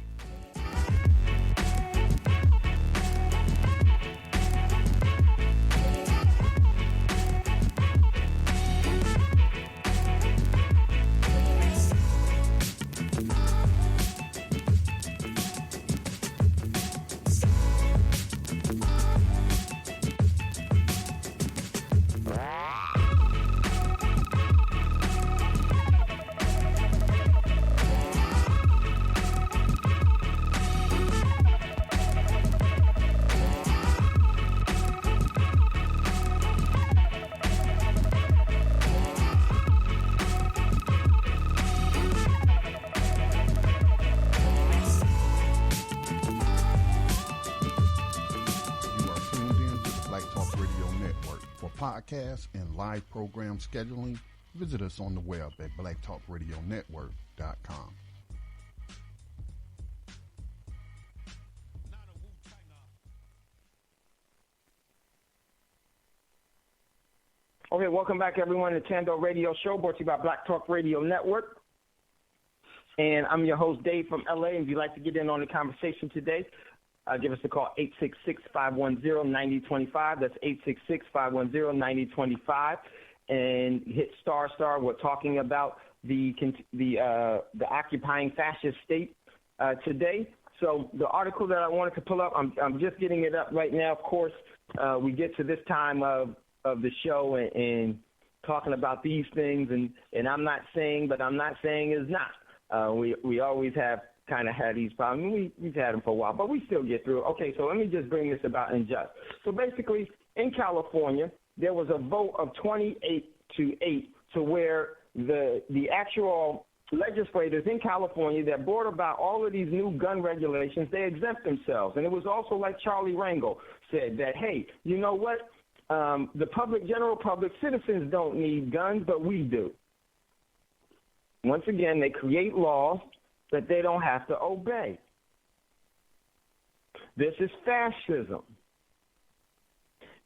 Podcasts and live program scheduling, visit us on the web at blacktalkradionetwork.com. Okay, welcome back, everyone, to Tando Radio Show, brought to you by Black Talk Radio Network. And I'm your host, Dave from LA. And if you'd like to get in on the conversation today, give us a call, 866-510-9025. That's 866-510-9025. And hit ***. We're talking about the occupying fascist state today. So the article that I wanted to pull up, I'm just getting it up right now. Of course, we get to this time of the show and talking about these things, and I'm not saying, but I'm not saying is not. We always have kind of had these problems. We've had them for a while, but we still get through it. Okay, so let me just bring this about in just. So basically, in California, there was a vote of 28-8 to where the actual legislators in California that brought about all of these new gun regulations, they exempt themselves. And it was also like Charlie Rangel said that, hey, you know what? The general public, citizens don't need guns, but we do. Once again, they create laws that they don't have to obey. This is fascism.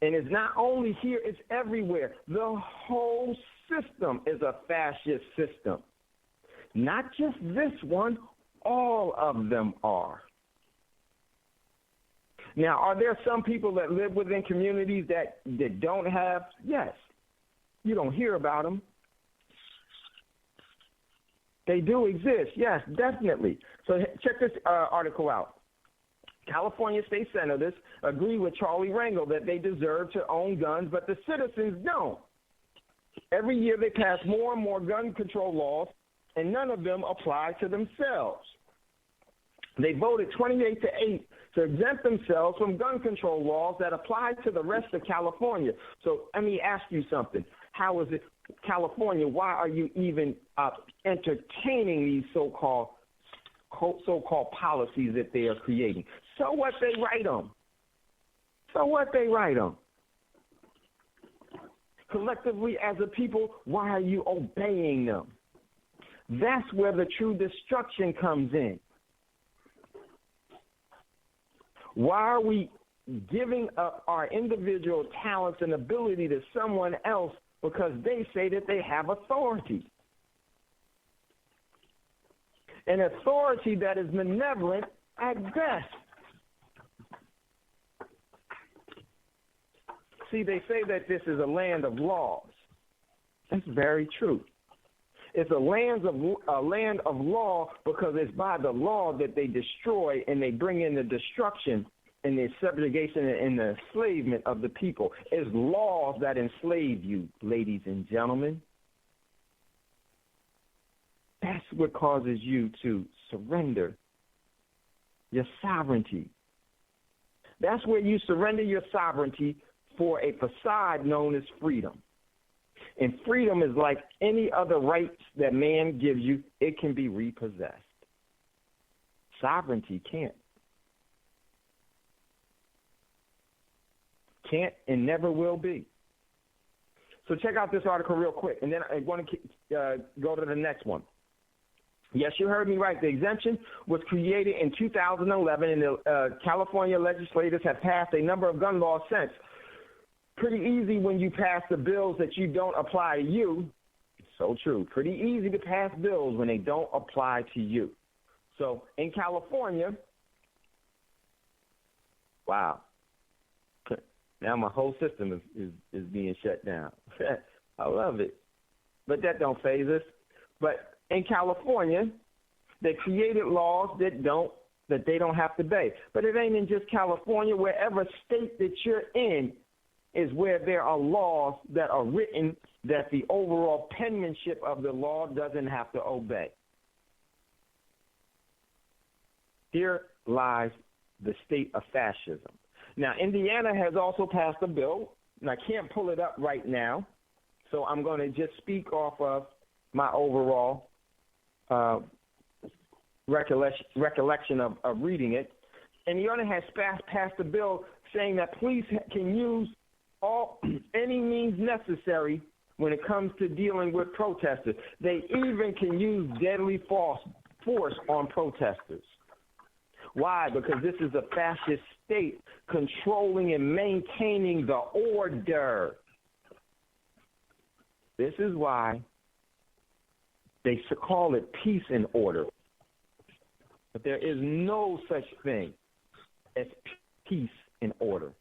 And it's not only here, it's everywhere. The whole system is a fascist system. Not just this one, all of them are. Now, are there some people that live within communities that don't have? Yes. You don't hear about them. They do exist, yes, definitely. So check this article out. California state senators agree with Charlie Rangel that they deserve to own guns, but the citizens don't. Every year they pass more and more gun control laws, and none of them apply to themselves. They voted 28-8 to exempt themselves from gun control laws that apply to the rest of California. So let me ask you something. How is it, California, why are you even entertaining these so-called policies that they are creating? So what, they write them. So what, they write them. Collectively as a people, why are you obeying them? That's where the true destruction comes in. Why are we giving up our individual talents and ability to someone else because they say that they have authority? An authority that is malevolent at best. See, they say that this is a land of laws. That's very true. It's a land of law because it's by the law that they destroy and they bring in the destruction and the subjugation and the enslavement of the people. It's laws that enslave you, ladies and gentlemen. That's what causes you to surrender your sovereignty. That's where you surrender your sovereignty for a facade known as freedom. And freedom is like any other rights that man gives you, it can be repossessed. Sovereignty can't. Can't and never will be. So check out this article real quick, and then I want to go to the next one. Yes, you heard me right. The exemption was created in 2011, and the California legislators have passed a number of gun laws since. Pretty easy when you pass the bills that you don't apply to you. So true. Pretty easy to pass bills when they don't apply to you. So in California, wow. Now my whole system is being shut down. I love it. But that don't faze us. But in California, they created laws that they don't have to obey. But it ain't in just California. Wherever state that you're in is where there are laws that are written that the overall penmanship of the law doesn't have to obey. Here lies the state of fascism. Now, Indiana has also passed a bill, and I can't pull it up right now, so I'm going to just speak off of my overall recollection of reading it. Indiana has passed a bill saying that police can use any means necessary when it comes to dealing with protesters. They even can use deadly force on protesters. Why? Because this is a fascist state controlling and maintaining the order. This is why they call it peace and order. But there is no such thing as peace and order.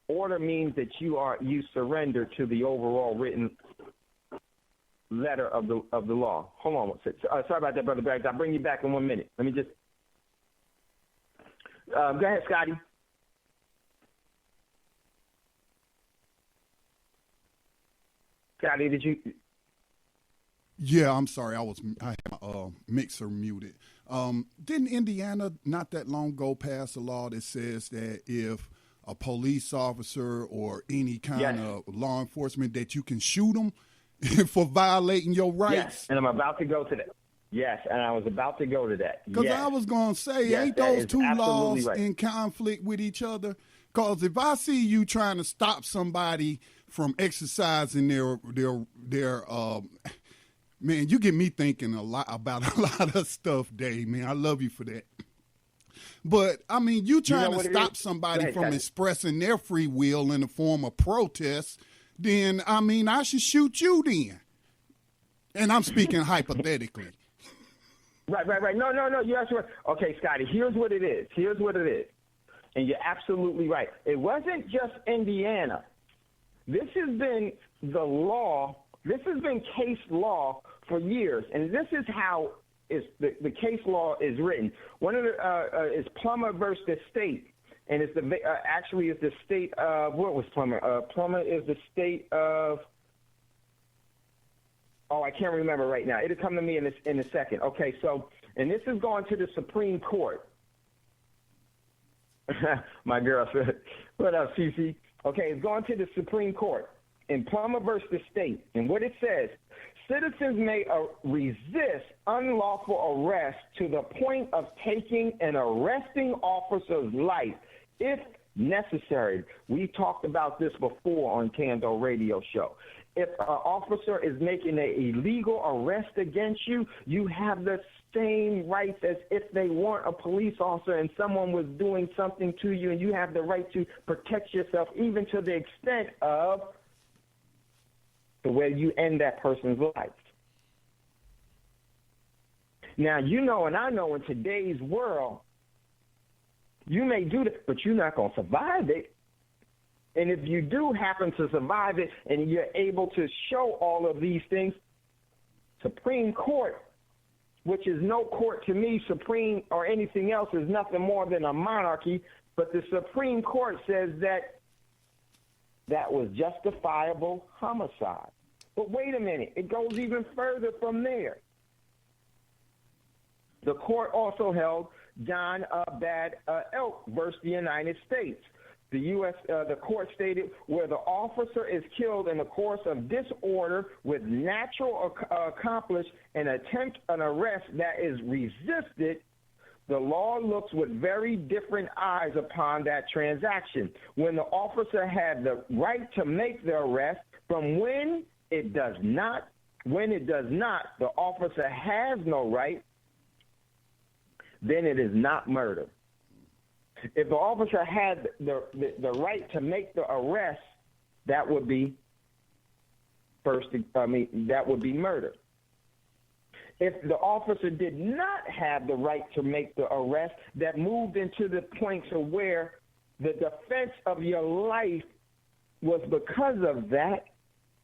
Order means that you surrender to the overall written letter of the law. Hold on. Sorry about that, Brother Braggs. I'll bring you back in 1 minute. Let me just go ahead, Scotty. Scotty, did you? Yeah, I'm sorry. I had my mixer muted. Didn't Indiana not that long ago pass a law that says that if a police officer or any kind of law enforcement that you can shoot them for violating your rights? Yes, and I'm about to go to that. Yes, and I was about to go to that. Because I was going to say, ain't those two laws in conflict with each other? Because if I see you trying to stop somebody from exercising their man, you get me thinking about a lot of stuff, Dave, man. I love you for that. But, I mean, you trying to stop somebody from expressing their free will in the form of protest, then, I mean, I should shoot you then. And I'm speaking hypothetically. Right. No, you're absolutely right. Okay, Scotty, here's what it is. And you're absolutely right. It wasn't just Indiana. This has been the law. This has been case law for years. And this is how the case law is written. One of the is Plummer versus the state, and it's actually the state of what was Plummer? Plummer is the state of I can't remember right now. It'll come to me in a second. Okay, so and this is going to the Supreme Court. My girl said, what up, Cece? Okay, it's going to the Supreme Court in Plummer versus the state. And what it says, citizens may resist unlawful arrest to the point of taking an arresting officer's life if necessary. We talked about this before on Kando Radio Show. If an officer is making an illegal arrest against you, you have the same rights as if they weren't a police officer and someone was doing something to you, and you have the right to protect yourself, even to the extent of the way you end that person's life. Now, you know, and I know in today's world, you may do that, but you're not going to survive it. And if you do happen to survive it and you're able to show all of these things, Supreme Court, which is no court to me, Supreme or anything else, is nothing more than a monarchy, but the Supreme Court says that that was justifiable homicide. But wait a minute, it goes even further from there. The court also held John Bad Elk versus the United States. The court stated where the officer is killed in the course of disorder with natural accomplish and attempt an arrest that is resisted, the law looks with very different eyes upon that transaction. When the officer had the right to make the arrest from when it does not, the officer has no right, then it is not murder. If the officer had the right to make the arrest, that would be murder. If the officer did not have the right to make the arrest, that moved into the point to where the defense of your life was because of that,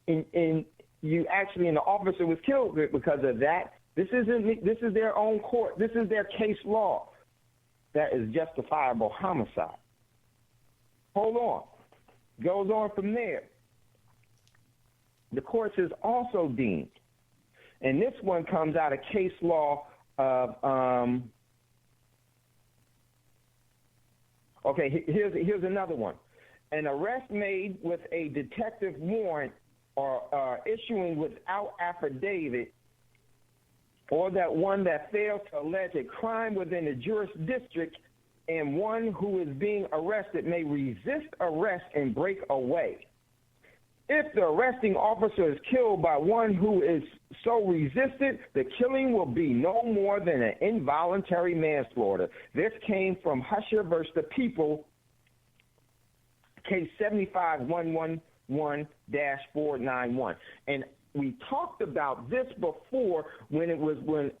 and the officer was killed because of that. This is their own court. This is their case law. That is justifiable homicide. Hold on. Goes on from there. The courts is also deemed, and this one comes out of case law of, here's another one. An arrest made with a detective warrant or issuing without affidavit, or that one that fails to allege a crime within a jurisdiction, and one who is being arrested may resist arrest and break away. If the arresting officer is killed by one who is so resisted, the killing will be no more than an involuntary manslaughter. This came from Husher versus the People, case 75111-491. And we talked about this before when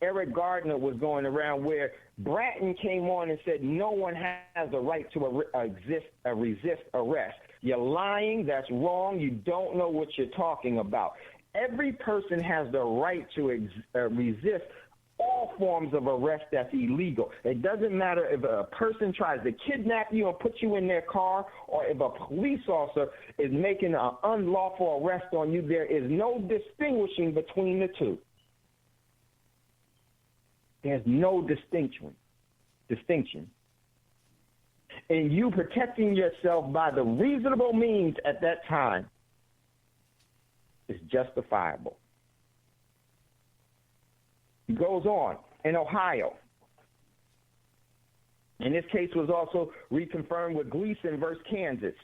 Eric Gardner was going around, where Bratton came on and said no one has a right to resist arrest. You're lying. That's wrong. You don't know what you're talking about. Every person has the right to resist all forms of arrest that's illegal. It doesn't matter if a person tries to kidnap you and put you in their car, or if a police officer is making an unlawful arrest on you. There is no distinguishing between the two. There's no distinction. And you protecting yourself by the reasonable means at that time is justifiable. He goes on. In Ohio, and this case was also reconfirmed with Gleason versus Kansas,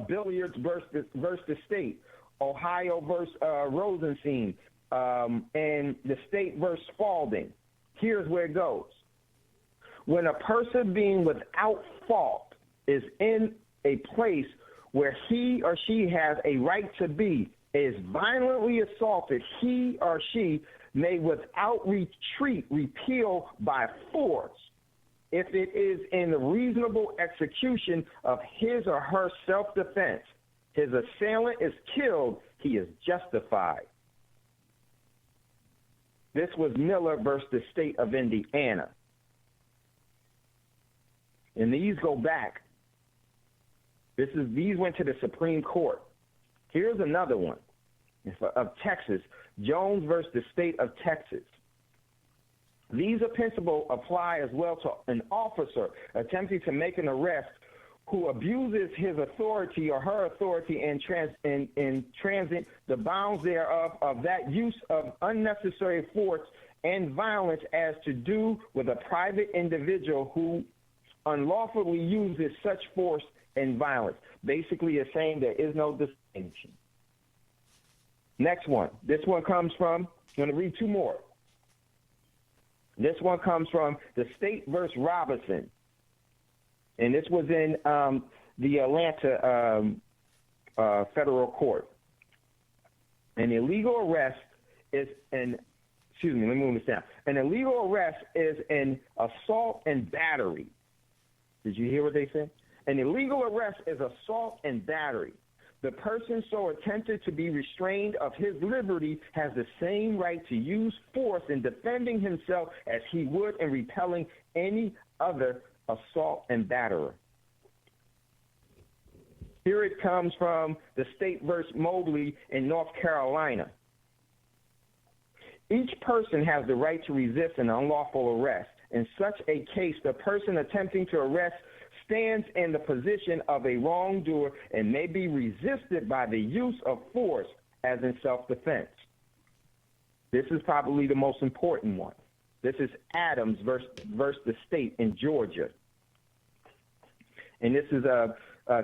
Billiards versus the state, Ohio versus Rosenstein, and the state versus Spalding. Here's where it goes. When a person being without fault is in a place where he or she has a right to be, is violently assaulted, he or she may without retreat repeal by force if it is in the reasonable execution of his or her self-defense. His assailant is killed, he is justified. This was Miller versus the state of Indiana. And these go back. These went to the Supreme Court. Here's another one of Texas, Jones versus the state of Texas. These principles apply as well to an officer attempting to make an arrest who abuses his authority or her authority in transit the bounds thereof of that use of unnecessary force and violence as to do with a private individual who unlawfully uses such force and violence. Basically, it's saying there is no distinction. Next one. This one comes from, I'm going to read two more. This one comes from the State versus Robinson. And this was in the Atlanta federal court. An illegal arrest is an, excuse me, let me move this down. An illegal arrest is an assault and battery. Did you hear what they said? An illegal arrest is assault and battery. The person so attempted to be restrained of his liberty has the same right to use force in defending himself as he would in repelling any other assault and batterer. Here it comes from the State versus Mobley in North Carolina. Each person has the right to resist an unlawful arrest. In such a case, the person attempting to arrest stands in the position of a wrongdoer and may be resisted by the use of force as in self-defense. This is probably the most important one. This is Adams versus the state in Georgia. And this is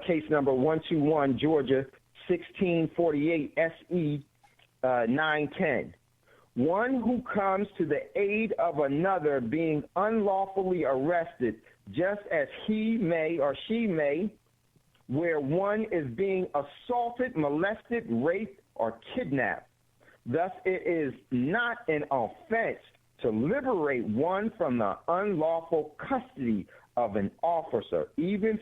case number 121, Georgia, 1648 SE 910. One who comes to the aid of another being unlawfully arrested, just as he may or she may, where one is being assaulted, molested, raped, or kidnapped. Thus, it is not an offense to liberate one from the unlawful custody of an officer, even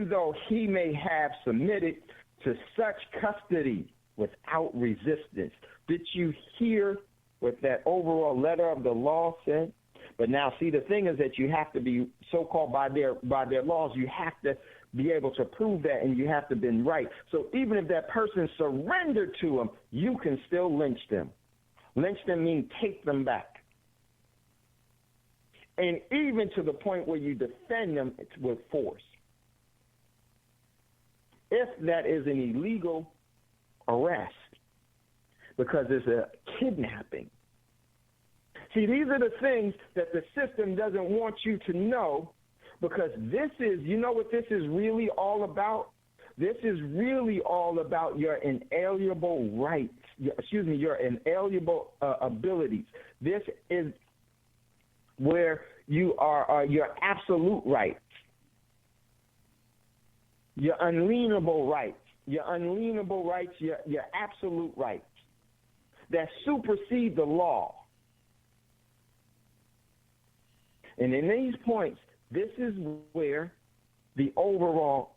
though he may have submitted to such custody without resistance. Did you hear what that overall letter of the law said? But now, see, the thing is that you have to be so-called by their laws. You have to be able to prove that, and you have to be right. So even if that person surrendered to them, you can still lynch them. Lynch them means take them back. And even to the point where you defend them with force. If that is an illegal arrest, because it's a kidnapping. See, these are the things that the system doesn't want you to know, because this is, you know what this is really all about? This is really all about your inalienable rights, your inalienable abilities. This is where you are your absolute rights, your unalienable rights, your absolute rights that supersede the law. And in these points, this is where the overall,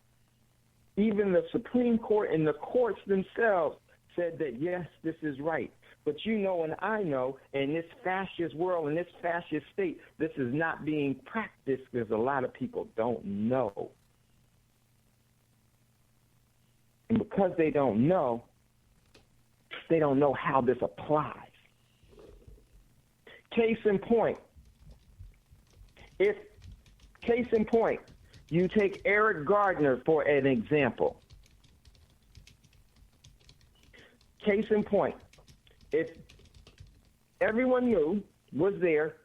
even the Supreme Court and the courts themselves said that, yes, this is right. But you know and I know, in this fascist world, in this fascist state, this is not being practiced because a lot of people don't know. And because they don't know how this applies. Case in point, you take Eric Gardner for an example. Case in point, if everyone was there,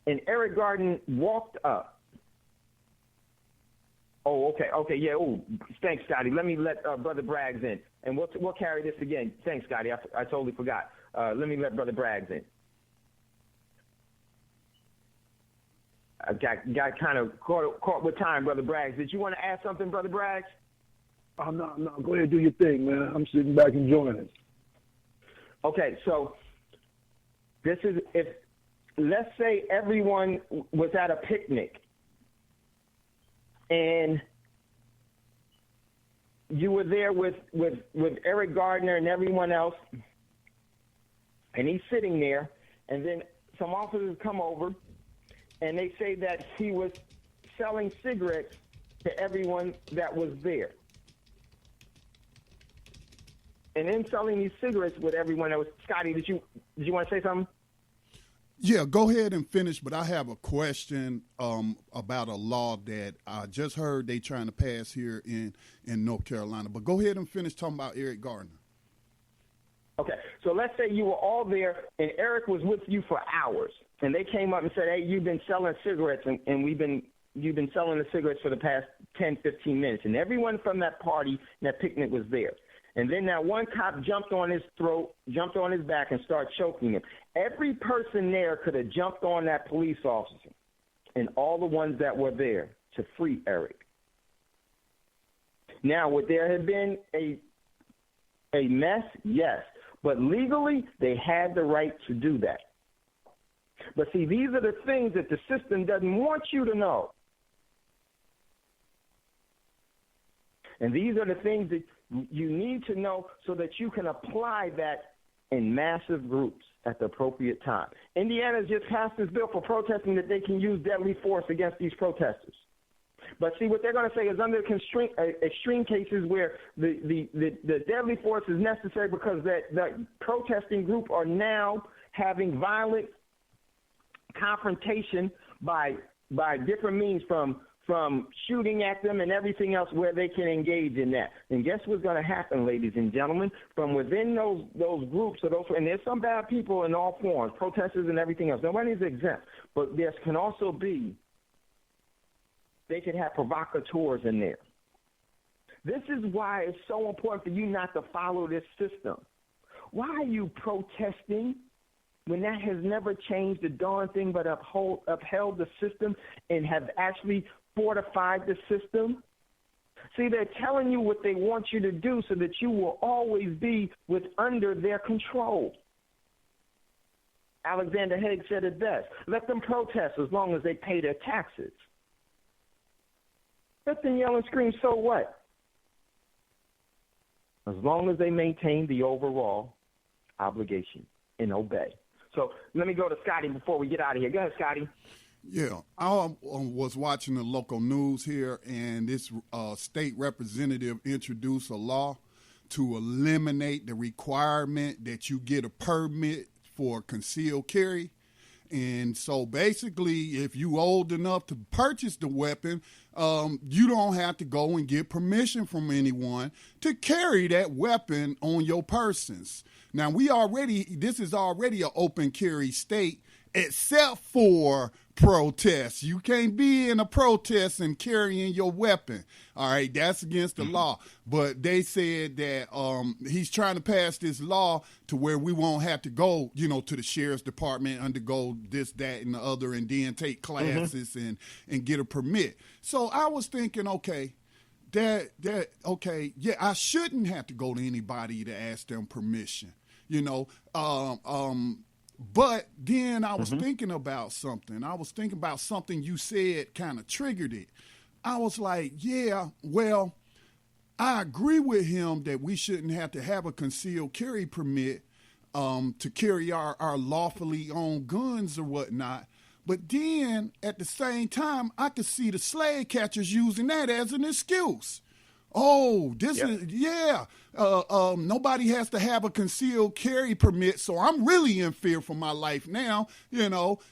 and Eric Gardner walked up. Oh, okay, yeah. Oh, thanks, Scotty. Let me let Brother Braggs in, and we'll carry this again. Thanks, Scotty. I totally forgot. Let me let Brother Braggs in. I got kind of caught with time, Brother Braggs. Did you want to add something, Brother Braggs? Oh, no. Go ahead, do your thing, man. I'm sitting back enjoying it. Okay, so this is if let's say everyone was at a picnic and you were there with Eric Gardner and everyone else, and he's sitting there, and then some officers come over and they say that he was selling cigarettes to everyone that was there. And in selling these cigarettes with everyone that was, Scotty, did you want to say something? Yeah, go ahead and finish, but I have a question about a law that I just heard they trying to pass here in North Carolina. But go ahead and finish talking about Eric Gardner. Okay, so let's say you were all there and Eric was with you for hours, and they came up and said, hey, you've been selling cigarettes, and you've been selling the cigarettes for the past 10, 15 minutes, and everyone from that party, that picnic was there. And then that one cop jumped on his throat, jumped on his back, and started choking him. Every person there could have jumped on that police officer and all the ones that were there to free Eric. Now, would there have been a mess? Yes. But legally, they had the right to do that. But see, these are the things that the system doesn't want you to know. And these are the things that you need to know so that you can apply that in massive groups at the appropriate time. Indiana just passed this bill for protesting that they can use deadly force against these protesters. But see, what they're going to say is under extreme cases where the deadly force is necessary because that protesting group are now having violent confrontation by different means from shooting at them and everything else where they can engage in that. And guess what's going to happen, ladies and gentlemen? From within those groups, and there's some bad people in all forms, protesters and everything else. Nobody's exempt. But there can also be, they could have provocateurs in there. This is why it's so important for you not to follow this system. Why are you protesting when that has never changed a darn thing but upheld the system and have actually fortified the system? See, they're telling you what they want you to do so that you will always be under their control. Alexander Haig said it best. Let them protest as long as they pay their taxes. Let them yell and scream, so what? As long as they maintain the overall obligation and obey. So let me go to Scotty before we get out of here. Go ahead, Scotty. Yeah, I was watching the local news here, and this state representative introduced a law to eliminate the requirement that you get a permit for concealed carry. And so basically, if you old enough to purchase the weapon, you don't have to go and get permission from anyone to carry that weapon on your persons. Now, this is already an open carry state, except for protests. You can't be in a protest and carrying your weapon. All right, that's against the law. But they said that he's trying to pass this law to where we won't have to go, to the sheriff's department, undergo this, that, and the other, and then take classes and get a permit. So I was thinking, okay, I shouldn't have to go to anybody to ask them permission, But then I was thinking about something. I was thinking about something you said kind of triggered it. I was like, yeah, well, I agree with him that we shouldn't have to have a concealed carry permit to carry our lawfully owned guns or whatnot. But then at the same time, I could see the slave catchers using that as an excuse. Oh, nobody has to have a concealed carry permit, so I'm really in fear for my life now,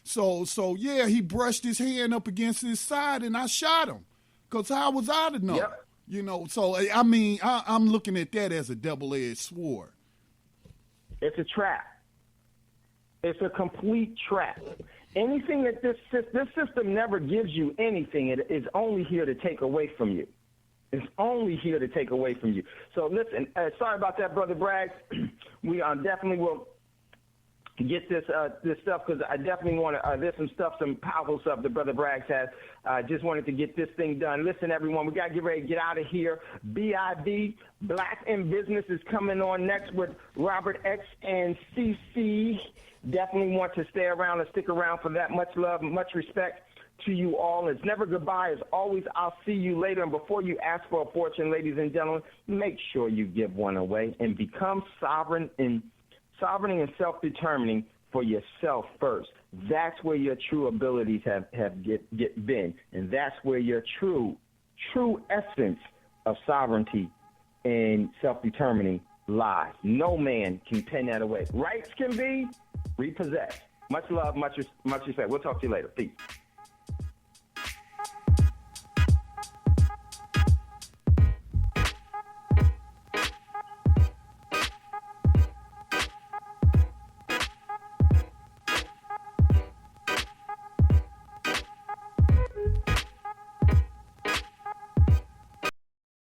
So he brushed his hand up against his side and I shot him because how was I to know? Yep. So, I mean, I'm looking at that as a double-edged sword. It's a trap. It's a complete trap. Anything that this system never gives you anything, it is only here to take away from you. It's only here to take away from you. So listen, sorry about that, Brother Bragg. We definitely will get this stuff because I definitely want to. There's some powerful stuff that Brother Bragg has. Just wanted to get this thing done. Listen, everyone, we got to get ready to get out of here. BIB, Black in Business, is coming on next with Robert X and CC. Definitely want to stay around and stick around for that. Much love, much respect to you all. It's never goodbye. It's always I'll see you later. And before you ask for a fortune, ladies and gentlemen, make sure you give one away and become sovereign and self-determining for yourself first. That's where your true abilities have been, and that's where your true essence of sovereignty and self-determining lies. No man can pen that away. Rights can be repossessed, Much love, much respect. We'll talk to you later. Peace.